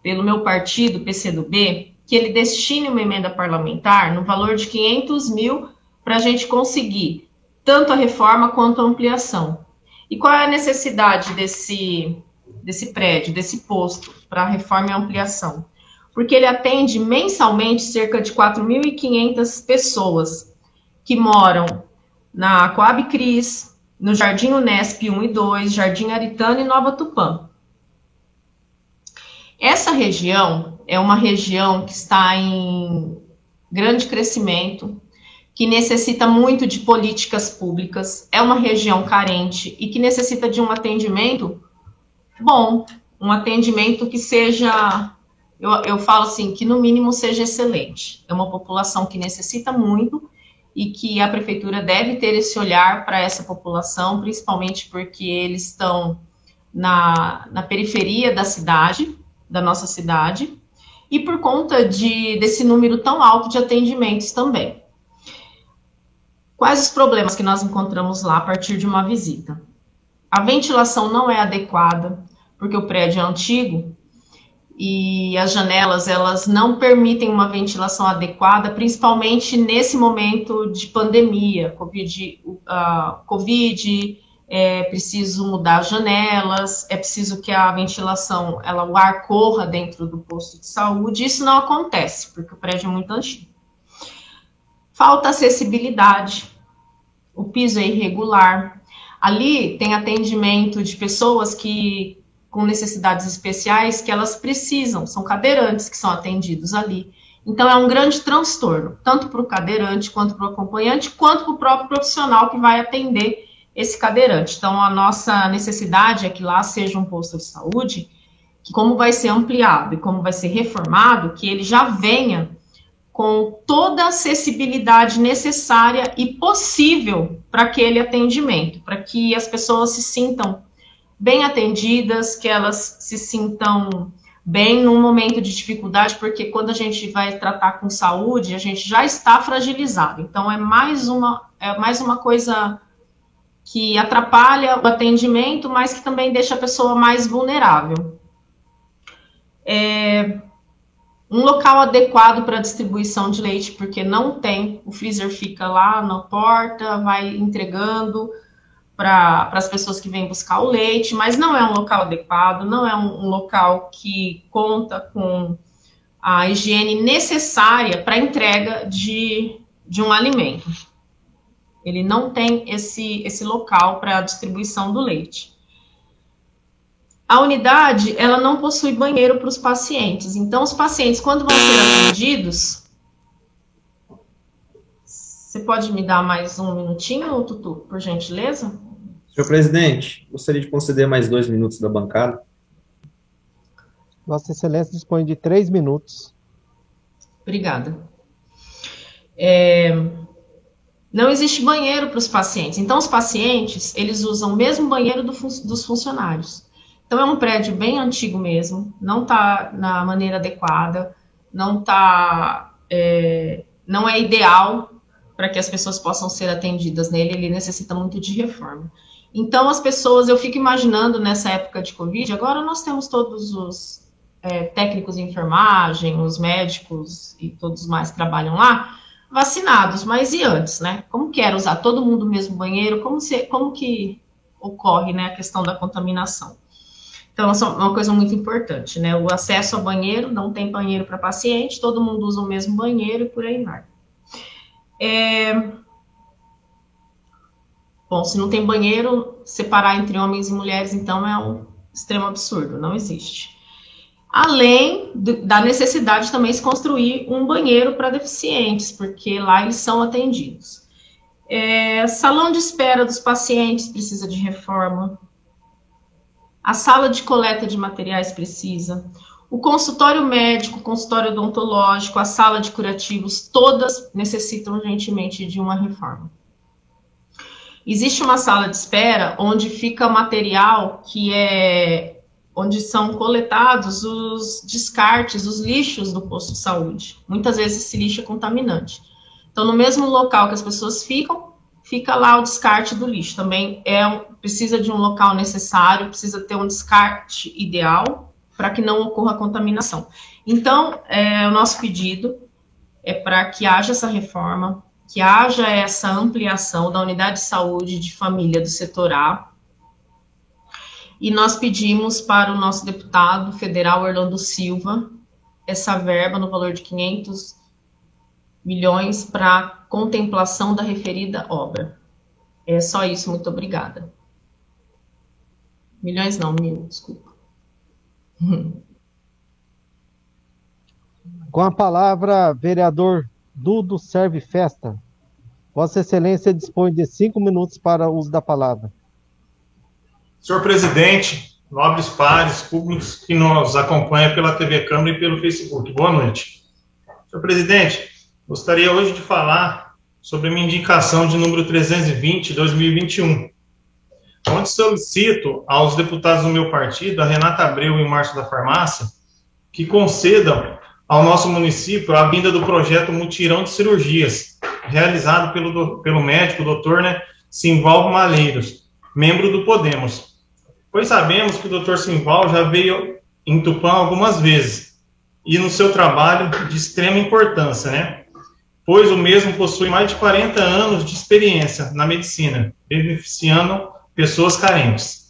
pelo meu partido, PCdoB, que ele destine uma emenda parlamentar no valor de 500 mil para a gente conseguir tanto a reforma quanto a ampliação. E qual é a necessidade desse prédio, desse posto para a reforma e a ampliação? Porque ele atende mensalmente cerca de 4.500 pessoas que moram na Coab Cris, no Jardim Unesp 1 e 2, Jardim Aritana e Nova Tupã. Essa região é uma região que está em grande crescimento, que necessita muito de políticas públicas, é uma região carente e que necessita de um atendimento bom, um atendimento que seja, eu falo assim, que no mínimo seja excelente. É uma população que necessita muito e que a prefeitura deve ter esse olhar para essa população, principalmente porque eles estão na periferia da cidade, da nossa cidade, e por conta desse número tão alto de atendimentos também. Quais os problemas que nós encontramos lá a partir de uma visita? A ventilação não é adequada, porque o prédio é antigo e as janelas, elas não permitem uma ventilação adequada, principalmente nesse momento de pandemia, Covid, é preciso mudar as janelas, é preciso que a ventilação, o ar corra dentro do posto de saúde. Isso não acontece, porque o prédio é muito antigo. Falta acessibilidade, o piso é irregular. Ali tem atendimento de pessoas com necessidades especiais que elas precisam, são cadeirantes que são atendidos ali. Então é um grande transtorno, tanto para o cadeirante, quanto para o acompanhante, quanto para o próprio profissional que vai atender esse cadeirante. Então a nossa necessidade é que lá seja um posto de saúde, que como vai ser ampliado e como vai ser reformado, que ele já venha com toda a acessibilidade necessária e possível para aquele atendimento, para que as pessoas se sintam bem atendidas, que elas se sintam bem num momento de dificuldade, porque quando a gente vai tratar com saúde, a gente já está fragilizado. Então, é mais uma coisa que atrapalha o atendimento, mas que também deixa a pessoa mais vulnerável. Um local adequado para distribuição de leite, porque não tem, o freezer fica lá na porta, vai entregando para as pessoas que vêm buscar o leite, mas não é um local adequado, não é um local que conta com a higiene necessária para a entrega de um alimento. Ele não tem esse local para a distribuição do leite. A unidade, ela não possui banheiro para os pacientes. Então, os pacientes, quando vão ser atendidos... Você pode me dar mais um minutinho, Tutu, por gentileza? Senhor presidente, gostaria de conceder mais 2 minutos da bancada. Vossa Excelência dispõe de 3 minutos. Obrigada. Não existe banheiro para os pacientes. Então, os pacientes, eles usam o mesmo banheiro dos funcionários. Então, é um prédio bem antigo mesmo, não está na maneira adequada, não é ideal para que as pessoas possam ser atendidas nele, ele necessita muito de reforma. Então, as pessoas, eu fico imaginando nessa época de Covid, agora nós temos todos os técnicos de enfermagem, os médicos e todos mais que trabalham lá, vacinados, mas e antes, né? Como que era usar todo mundo o mesmo banheiro? Como que ocorre, né, a questão da contaminação? Então, é uma coisa muito importante, né? O acesso ao banheiro, não tem banheiro para paciente, todo mundo usa o mesmo banheiro e por aí vai. Bom, se não tem banheiro, separar entre homens e mulheres, então, é um extremo absurdo, não existe. Além da necessidade também de se construir um banheiro para deficientes, porque lá eles são atendidos. Salão de espera dos pacientes precisa de reforma. A sala de coleta de materiais precisa. O consultório médico, o consultório odontológico, a sala de curativos, todas necessitam urgentemente de uma reforma. Existe uma sala de espera onde fica material onde são coletados os descartes, os lixos do posto de saúde. Muitas vezes esse lixo é contaminante. Então, no mesmo local que as pessoas ficam, fica lá o descarte do lixo. Também precisa de um local necessário, precisa ter um descarte ideal para que não ocorra contaminação. Então, o nosso pedido é para que haja essa reforma, que haja essa ampliação da unidade de saúde de família do setor A. E nós pedimos para o nosso deputado federal, Orlando Silva, essa verba no valor de 500 milhões para contemplação da referida obra. É só isso, muito obrigada. Milhões não, 1.000, desculpa. Com a palavra, vereador Dudu Serve Festa. Vossa Excelência dispõe de 5 minutos para o uso da palavra. Senhor presidente, nobres pares, públicos que nos acompanham pela TV Câmara e pelo Facebook, boa noite. Senhor presidente, gostaria hoje de falar sobre a minha indicação de número 320/2021, onde solicito aos deputados do meu partido, a Renata Abreu e o Márcio da Farmácia, que concedam ao nosso município a vinda do projeto Mutirão de Cirurgias, realizado pelo médico Dr. Simval Malheiros, membro do Podemos. Pois sabemos que o Dr. Simval já veio em Tupã algumas vezes, e no seu trabalho de extrema importância, pois o mesmo possui mais de 40 anos de experiência na medicina, beneficiando pessoas carentes.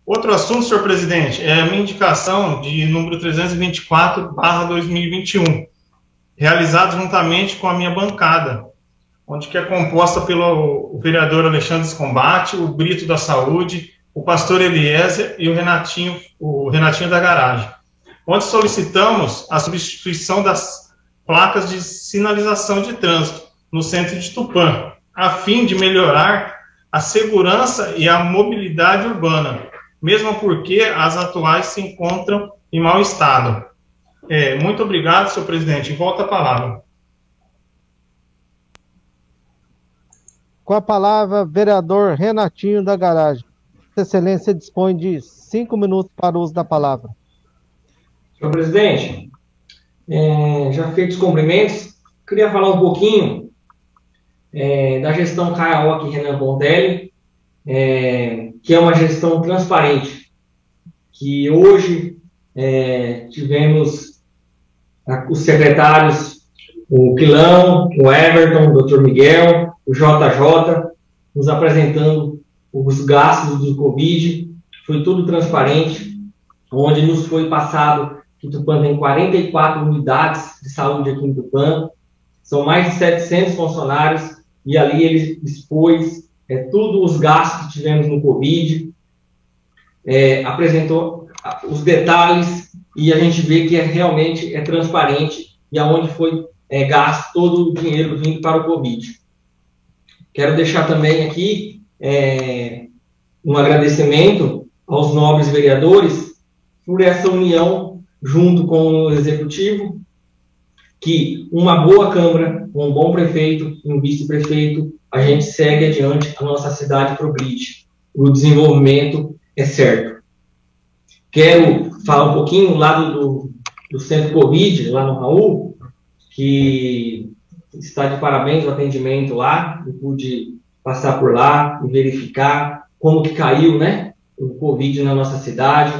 Outro assunto, senhor presidente, é a minha indicação de número 324/2021, realizado juntamente com a minha bancada, onde que é composta pelo vereador Alexandre Escombate, o Brito da Saúde, o pastor Eliezer e o Renatinho da Garagem, onde solicitamos a substituição das placas de sinalização de trânsito no centro de Tupã, a fim de melhorar a segurança e a mobilidade urbana, mesmo porque as atuais se encontram em mau estado. Muito obrigado, senhor presidente. Volta a palavra. Com a palavra, vereador Renatinho da Garagem. Vossa Excelência dispõe de 5 minutos para o uso da palavra. Senhor presidente, já feitos os cumprimentos, queria falar um pouquinho da gestão Karaoke Renan Pontelli, que é uma gestão transparente, que hoje tivemos os secretários, o Quilão, o Everton, o Dr. Miguel, o JJ, nos apresentando os gastos do Covid, foi tudo transparente, onde nos foi passado que Tupã tem 44 unidades de saúde aqui em Tupã, são mais de 700 funcionários, e ali ele expôs todos os gastos que tivemos no Covid, apresentou os detalhes, e a gente vê que realmente é transparente, e aonde foi gasto todo o dinheiro vindo para o Covid. Quero deixar também aqui um agradecimento aos nobres vereadores por essa união junto com o Executivo, que uma boa Câmara, um bom prefeito e um vice-prefeito, a gente segue adiante, a nossa cidade progride. O desenvolvimento é certo. Quero falar um pouquinho do lado do Centro Covid, lá no Raul, que está de parabéns o atendimento lá, eu pude passar por lá e verificar como que caiu, o Covid na nossa cidade.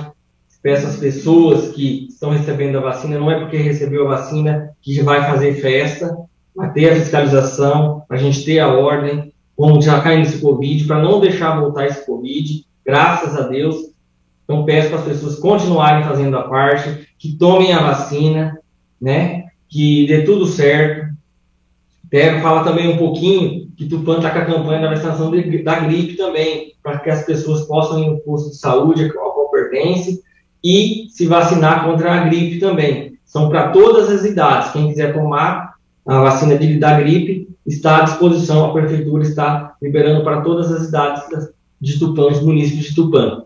Peço às pessoas que estão recebendo a vacina, não é porque recebeu a vacina que vai fazer festa, vai ter a fiscalização, para a gente ter a ordem, como já cai nesse Covid, para não deixar voltar esse Covid, graças a Deus. Então peço para as pessoas continuarem fazendo a parte, que tomem a vacina, que dê tudo certo. Quero falar também um pouquinho que Tupã está com a campanha da vacinação da gripe também, para que as pessoas possam ir no posto de saúde ao qual pertence e se vacinar contra a gripe também. São para todas as idades. Quem quiser tomar a vacina da gripe está à disposição, a Prefeitura está liberando para todas as idades de Tupã, os municípios de Tupã.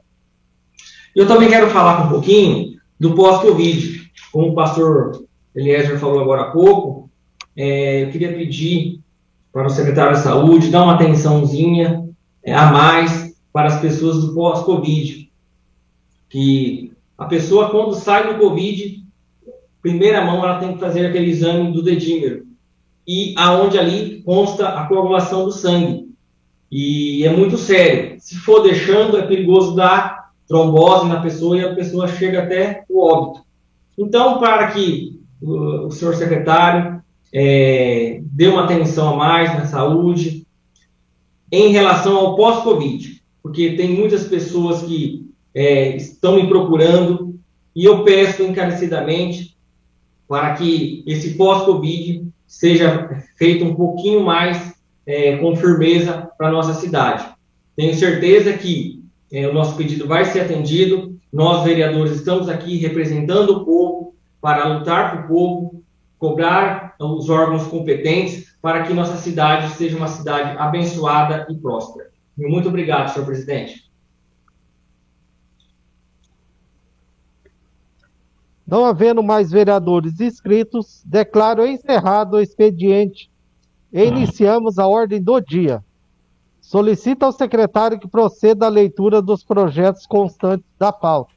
Eu também quero falar um pouquinho do pós-Covid. Como o pastor Eliezer falou agora há pouco, eu queria pedir para o secretário de Saúde dar uma atençãozinha a mais para as pessoas do pós-Covid. Que a pessoa, quando sai do Covid, primeira mão, ela tem que fazer aquele exame do dedímero. E aonde ali consta a coagulação do sangue. E é muito sério. Se for deixando, é perigoso dar trombose na pessoa e a pessoa chega até o óbito. Então, para que o senhor secretário dê uma atenção a mais na saúde em relação ao pós-Covid, porque tem muitas pessoas que estão me procurando e eu peço encarecidamente para que esse pós-Covid seja feito um pouquinho mais com firmeza para a nossa cidade. Tenho certeza que o nosso pedido vai ser atendido. Nós, vereadores, estamos aqui representando o povo para lutar para o povo, cobrar os órgãos competentes para que nossa cidade seja uma cidade abençoada e próspera. Muito obrigado, senhor presidente. Não havendo mais vereadores inscritos, declaro encerrado o expediente e iniciamos a ordem do dia. Solicito ao secretário que proceda à leitura dos projetos constantes da pauta.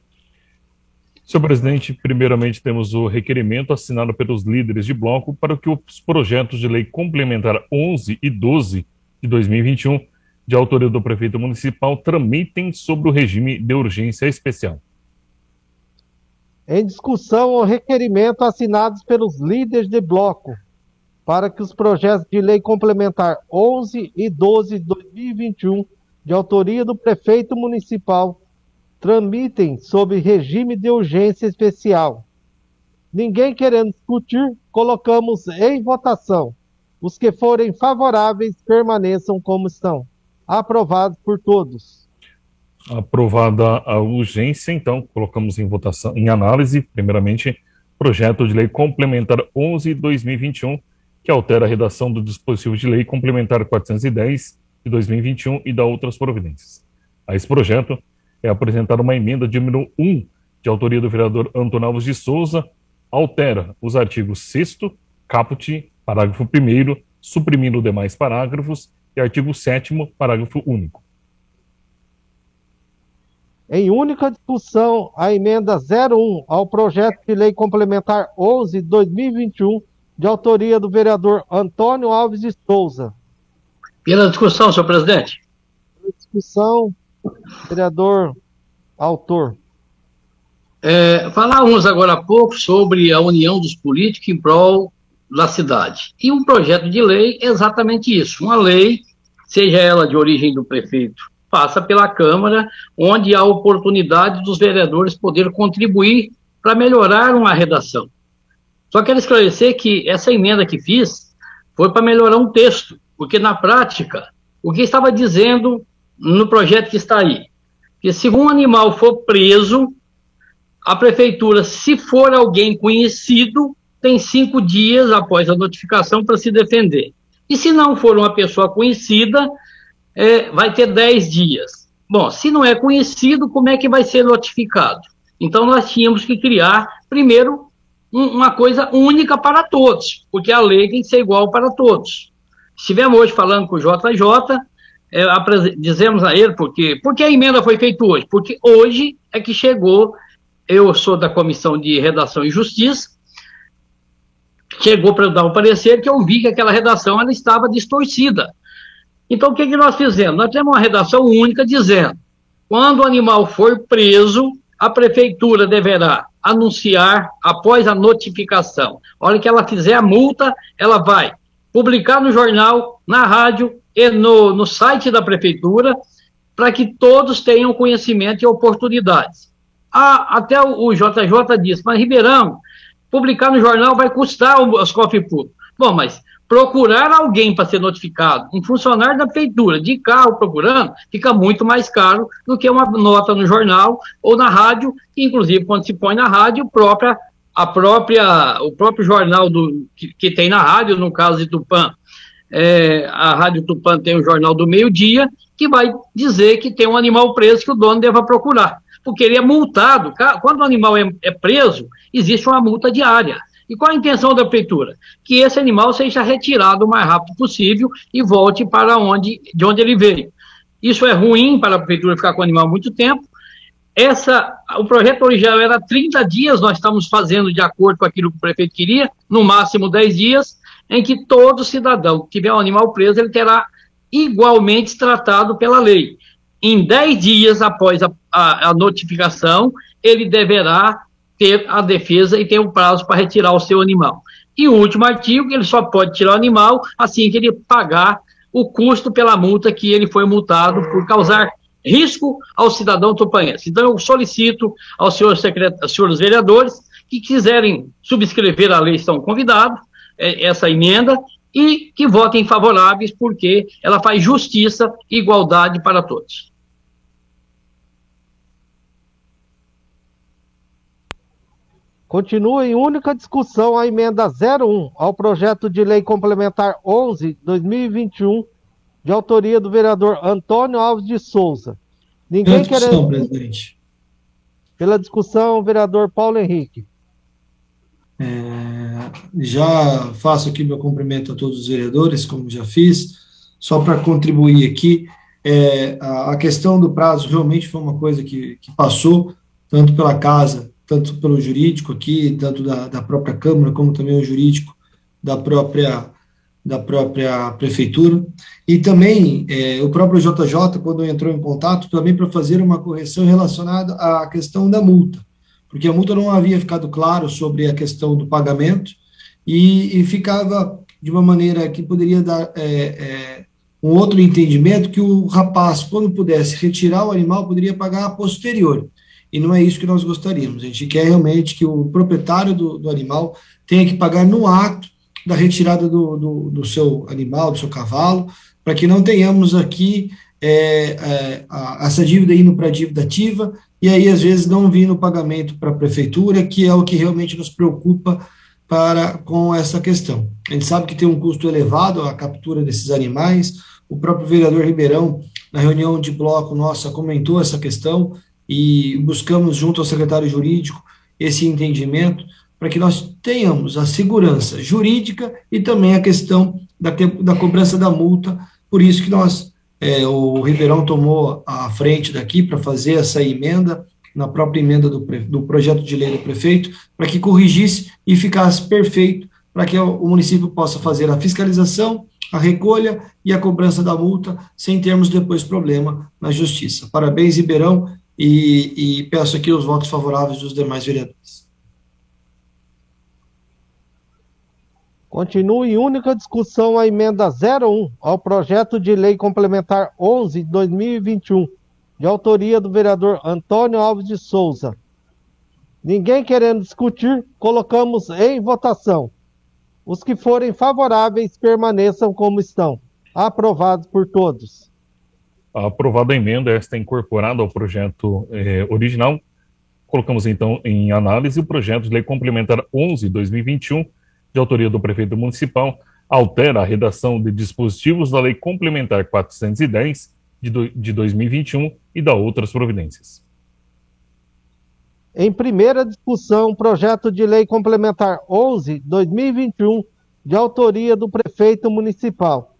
Senhor presidente, primeiramente temos o requerimento assinado pelos líderes de bloco para que os projetos de lei complementar 11 e 12 de 2021, de autoria do prefeito municipal, tramitem sobre o regime de urgência especial. Em discussão, o requerimento assinados pelos líderes de bloco para que os projetos de lei complementar 11 e 12 de 2021, de autoria do prefeito municipal, tramitem sob regime de urgência especial. Ninguém querendo discutir, colocamos em votação. Os que forem favoráveis permaneçam como estão. Aprovados por todos. Aprovada a urgência, então, colocamos em votação, em análise, primeiramente, projeto de lei complementar 11 de 2021, que altera a redação do dispositivo de lei complementar 410 de 2021 e dá outras providências. A esse projeto é apresentada uma emenda de número 1, de autoria do vereador Antônio Alves de Souza, altera os artigos 6º, caput, parágrafo 1º, suprimindo demais parágrafos, e artigo 7º, parágrafo único. Em única discussão, a emenda 01 ao projeto de lei complementar 11 de 2021, de autoria do vereador Antônio Alves de Souza. Pela discussão, senhor presidente. Pela discussão, vereador autor. Falávamos agora há pouco sobre a união dos políticos em prol da cidade. E um projeto de lei é exatamente isso. Uma lei, seja ela de origem do prefeito, passa pela Câmara, onde há oportunidade dos vereadores poder contribuir para melhorar uma redação. Só quero esclarecer que essa emenda que fiz foi para melhorar um texto, porque na prática, o que estava dizendo no projeto que está aí, que se um animal for preso, a prefeitura, se for alguém conhecido, tem 5 dias após a notificação para se defender. E se não for uma pessoa conhecida, vai ter 10 dias. Bom, se não é conhecido, como é que vai ser notificado? Então, nós tínhamos que criar, primeiro, uma coisa única para todos, porque a lei tem que ser igual para todos. Estivemos hoje falando com o JJ, dizemos a ele, porque a emenda foi feita hoje? Porque hoje é que chegou, eu sou da Comissão de Redação e Justiça, chegou para eu dar um parecer que eu vi que aquela redação ela estava distorcida. Então, o que nós fizemos? Nós temos uma redação única dizendo, quando o animal for preso, a prefeitura deverá anunciar após a notificação. A hora que ela fizer a multa, ela vai publicar no jornal, na rádio e no site da prefeitura, para que todos tenham conhecimento e oportunidades. Até o JJ disse, mas Ribeirão, publicar no jornal vai custar os cofres públicos. Bom, mas procurar alguém para ser notificado, um funcionário da prefeitura, de carro procurando, fica muito mais caro do que uma nota no jornal ou na rádio, que inclusive quando se põe na rádio, o próprio jornal que tem na rádio, no caso de Tupã, a Rádio Tupã tem o Jornal do Meio-Dia, que vai dizer que tem um animal preso que o dono deva procurar, porque ele é multado. Quando o animal é preso, existe uma multa diária. E qual a intenção da prefeitura? Que esse animal seja retirado o mais rápido possível e volte para de onde ele veio. Isso é ruim para a prefeitura ficar com o animal muito tempo. O projeto original era 30 dias, nós estamos fazendo de acordo com aquilo que o prefeito queria, no máximo 10 dias, em que todo cidadão que tiver um animal preso, ele terá igualmente tratado pela lei. Em 10 dias após a notificação, ele deverá ter a defesa e ter um prazo para retirar o seu animal. E o último artigo, ele só pode tirar o animal assim que ele pagar o custo pela multa que ele foi multado por causar risco ao cidadão tupanense. Então, eu solicito aos senhores vereadores que quiserem subscrever a lei, estão convidados, essa emenda, e que votem favoráveis, porque ela faz justiça e igualdade para todos. Continua em única discussão a emenda 01 ao projeto de lei complementar 11/2021, de autoria do vereador Antônio Alves de Souza. Ninguém Pela discussão, querendo... presidente. Pela discussão, o vereador Paulo Henrique. Já faço aqui meu cumprimento a todos os vereadores, como já fiz, só para contribuir aqui, a questão do prazo realmente foi uma coisa que passou, tanto pela casa, tanto pelo jurídico aqui, tanto da própria Câmara, como também o jurídico da própria prefeitura, e também o próprio JJ, quando entrou em contato, também para fazer uma correção relacionada à questão da multa, porque a multa não havia ficado claro sobre a questão do pagamento, e ficava de uma maneira que poderia dar um outro entendimento, que o rapaz, quando pudesse retirar o animal, poderia pagar a posterior, e não é isso que nós gostaríamos. A gente quer realmente que o proprietário do animal tenha que pagar no ato da retirada do seu animal, do seu cavalo, para que não tenhamos aqui essa dívida indo para a dívida ativa, e aí às vezes não vir no pagamento para a prefeitura, que é o que realmente nos preocupa com essa questão. A gente sabe que tem um custo elevado a captura desses animais, o próprio vereador Ribeirão, na reunião de bloco nossa, comentou essa questão, e buscamos junto ao secretário jurídico esse entendimento, para que nós tenhamos a segurança jurídica e também a questão da cobrança da multa. Por isso que o Ribeirão tomou a frente daqui para fazer essa emenda, na própria emenda do projeto de lei do prefeito, para que corrigisse e ficasse perfeito, para que o município possa fazer a fiscalização, a recolha e a cobrança da multa, sem termos depois problema na justiça. Parabéns, Ribeirão, e peço aqui os votos favoráveis dos demais vereadores. Continua em única discussão a emenda 01 ao projeto de lei complementar 11/2021, de autoria do vereador Antônio Alves de Souza. Ninguém querendo discutir, colocamos em votação. Os que forem favoráveis permaneçam como estão. Aprovados por todos. Aprovada a emenda, esta é incorporada ao projeto original. Colocamos então em análise o projeto de lei complementar 11/2021, de autoria do prefeito municipal, altera a redação de dispositivos da lei complementar 410 de 2021 e da outras providências. Em primeira discussão, projeto de lei complementar 11/2021, de autoria do prefeito municipal.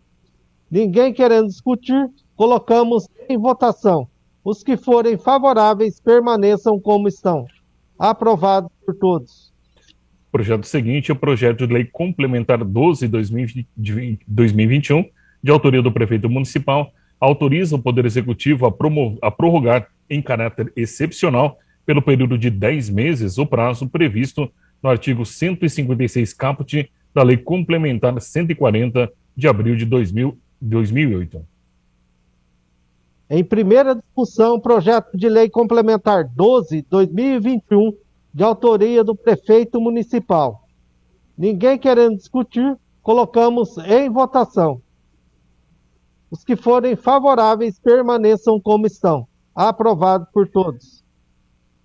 Ninguém querendo discutir, colocamos em votação. Os que forem favoráveis permaneçam como estão. Aprovado por todos. O projeto seguinte é o projeto de lei complementar 12/2021, de autoria do prefeito municipal, autoriza o Poder Executivo a prorrogar em caráter excepcional, pelo período de 10 meses, o prazo previsto no artigo 156 caput da Lei Complementar 140 de abril de 2008. Em primeira discussão, projeto de lei complementar 12/2021, de autoria do prefeito municipal. Ninguém querendo discutir, colocamos em votação. Os que forem favoráveis permaneçam como estão. Aprovado por todos.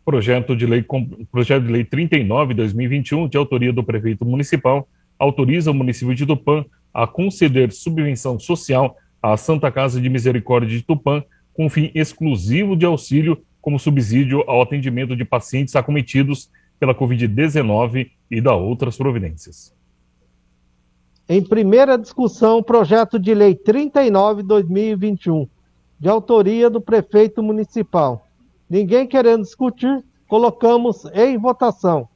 Projeto de lei 39/2021, de autoria do prefeito municipal, autoriza o município de Tupã a conceder subvenção social à Santa Casa de Misericórdia de Tupã, com fim exclusivo de auxílio como subsídio ao atendimento de pacientes acometidos pela Covid-19 e da outras providências. Em primeira discussão, projeto de lei 39/2021, de autoria do prefeito municipal. Ninguém querendo discutir, colocamos em votação.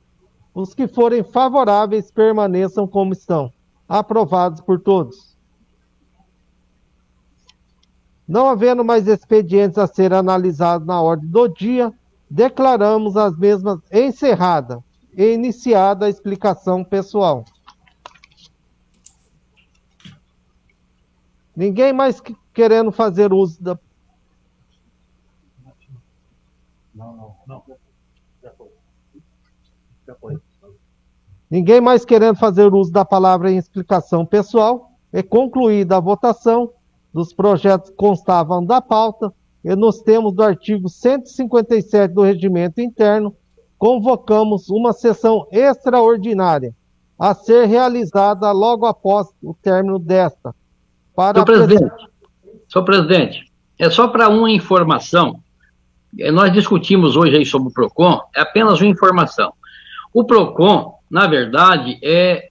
Os que forem favoráveis permaneçam como estão. Aprovados por todos. Não havendo mais expedientes a ser analisados na ordem do dia, declaramos as mesmas encerradas e iniciada a explicação pessoal. Ninguém mais querendo fazer uso da... Ninguém mais querendo fazer uso da palavra em explicação pessoal, é concluída a votação dos projetos que constavam da pauta, e nos temos do artigo 157 do Regimento Interno, convocamos uma sessão extraordinária a ser realizada logo após o término desta. Senhor presidente, é só para uma informação. Nós discutimos hoje aí sobre o PROCON, é apenas uma informação. O PROCON, na verdade, é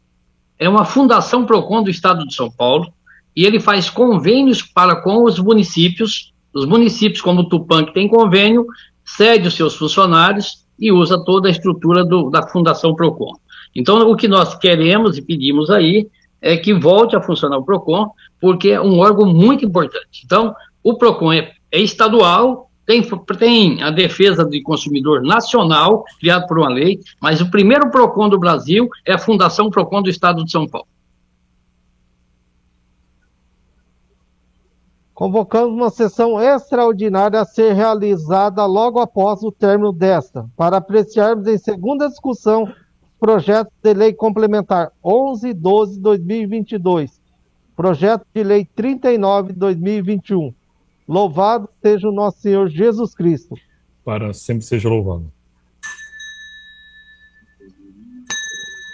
uma fundação PROCON do Estado de São Paulo, e ele faz convênios com os municípios como Tupã, que tem convênio, cede os seus funcionários e usa toda a estrutura da Fundação PROCON. Então, o que nós queremos e pedimos aí é que volte a funcionar o PROCON, porque é um órgão muito importante. Então, o PROCON é estadual, tem a defesa do consumidor nacional, criado por uma lei, mas o primeiro PROCON do Brasil é a Fundação PROCON do Estado de São Paulo. Convocamos uma sessão extraordinária a ser realizada logo após o término desta, para apreciarmos em segunda discussão projeto de lei complementar 11/12/2022, projeto de lei 39/2021. Louvado seja o nosso Senhor Jesus Cristo. Para sempre seja louvado.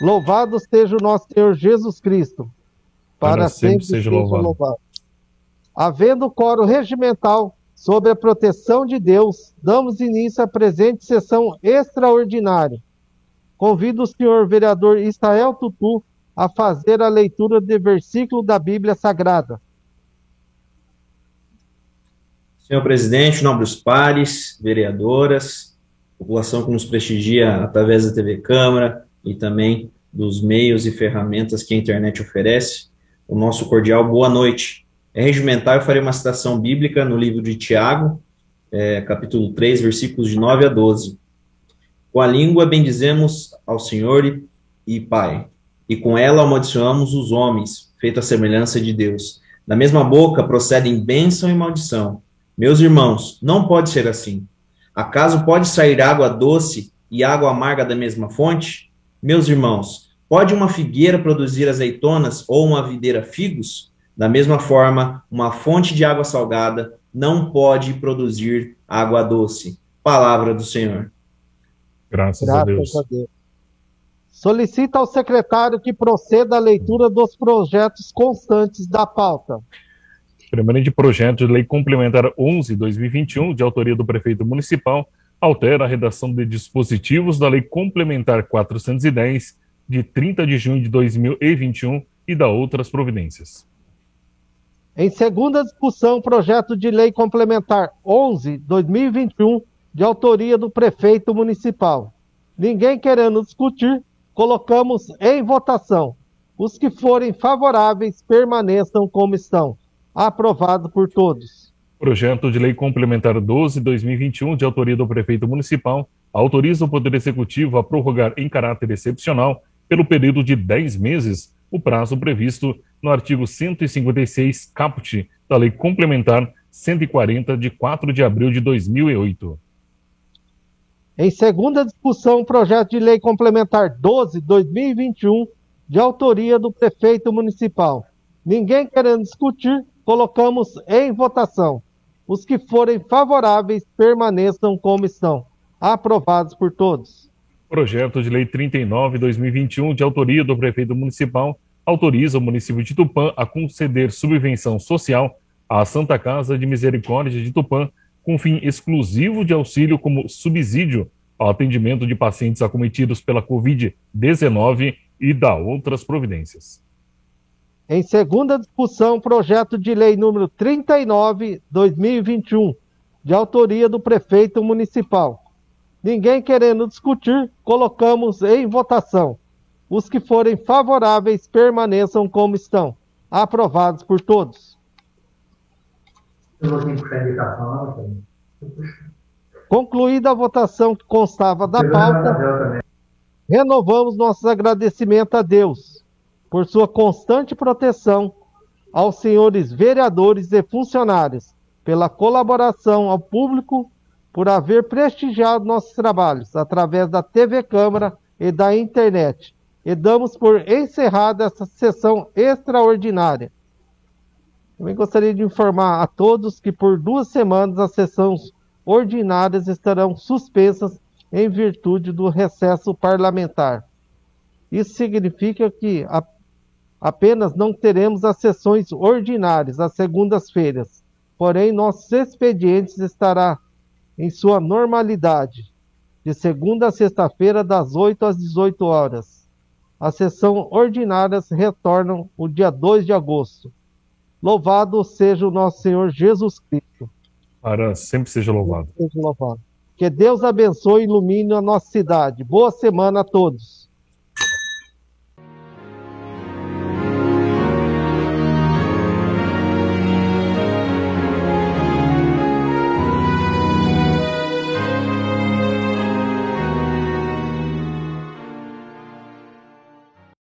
Louvado seja o nosso Senhor Jesus Cristo. Para sempre seja louvado. Havendo quórum regimental sobre a proteção de Deus, damos início à presente sessão extraordinária. Convido o senhor vereador Israel Tutu a fazer a leitura de versículo da Bíblia Sagrada. Senhor presidente, nobres pares, vereadoras, população que nos prestigia através da TV Câmara e também dos meios e ferramentas que a internet oferece, o nosso cordial boa noite. É regimental, eu farei uma citação bíblica no livro de Tiago, capítulo 3, versículos de 9 a 12. Com a língua bendizemos ao Senhor e Pai, e com ela amaldiçoamos os homens, feito a semelhança de Deus. Da mesma boca procedem bênção e maldição. Meus irmãos, não pode ser assim. Acaso pode sair água doce e água amarga da mesma fonte? Meus irmãos, pode uma figueira produzir azeitonas ou uma videira figos? Da mesma forma, uma fonte de água salgada não pode produzir água doce. Palavra do Senhor. Graças a Deus. Solicita ao secretário que proceda à leitura dos projetos constantes da pauta. Primeiramente, projeto de lei complementar 11/2021, de autoria do prefeito municipal, altera a redação de dispositivos da lei complementar 410, de 30 de junho de 2021, e da outras providências. Em segunda discussão, projeto de lei complementar 11/2021, de autoria do prefeito municipal. Ninguém querendo discutir, colocamos em votação. Os que forem favoráveis permaneçam como estão. Aprovado por todos. Projeto de lei complementar 12/2021, de autoria do prefeito municipal, autoriza o Poder Executivo a prorrogar em caráter excepcional, pelo período de 10 meses, o prazo previsto no artigo 156, caput, da Lei Complementar 140, de 4 de abril de 2008. Em segunda discussão, projeto de lei complementar 12/2021, de autoria do prefeito municipal. Ninguém querendo discutir, colocamos em votação. Os que forem favoráveis permaneçam como estão. Aprovados por todos. Projeto de lei 39/2021, de autoria do prefeito municipal, autoriza o município de Tupã a conceder subvenção social à Santa Casa de Misericórdia de Tupã, com fim exclusivo de auxílio como subsídio ao atendimento de pacientes acometidos pela Covid-19 e da outras providências. Em segunda discussão, projeto de lei número 39/2021, de autoria do prefeito municipal. Ninguém querendo discutir, colocamos em votação. Os que forem favoráveis permaneçam como estão. Aprovados por todos. Concluída a votação que constava da pauta, renovamos nossos agradecimentos a Deus por sua constante proteção, aos senhores vereadores e funcionários, pela colaboração ao público, por haver prestigiado nossos trabalhos através da TV Câmara e da internet. E damos por encerrada essa sessão extraordinária. Também gostaria de informar a todos que por 2 semanas as sessões ordinárias estarão suspensas em virtude do recesso parlamentar. Isso significa que apenas não teremos as sessões ordinárias às segundas-feiras, porém nossos expedientes estará em sua normalidade, de segunda a sexta-feira, das 8 às 18 horas. As sessões ordinárias retornam o dia 2 de agosto. Louvado seja o nosso Senhor Jesus Cristo. Para sempre seja louvado. Seja louvado. Que Deus abençoe e ilumine a nossa cidade. Boa semana a todos.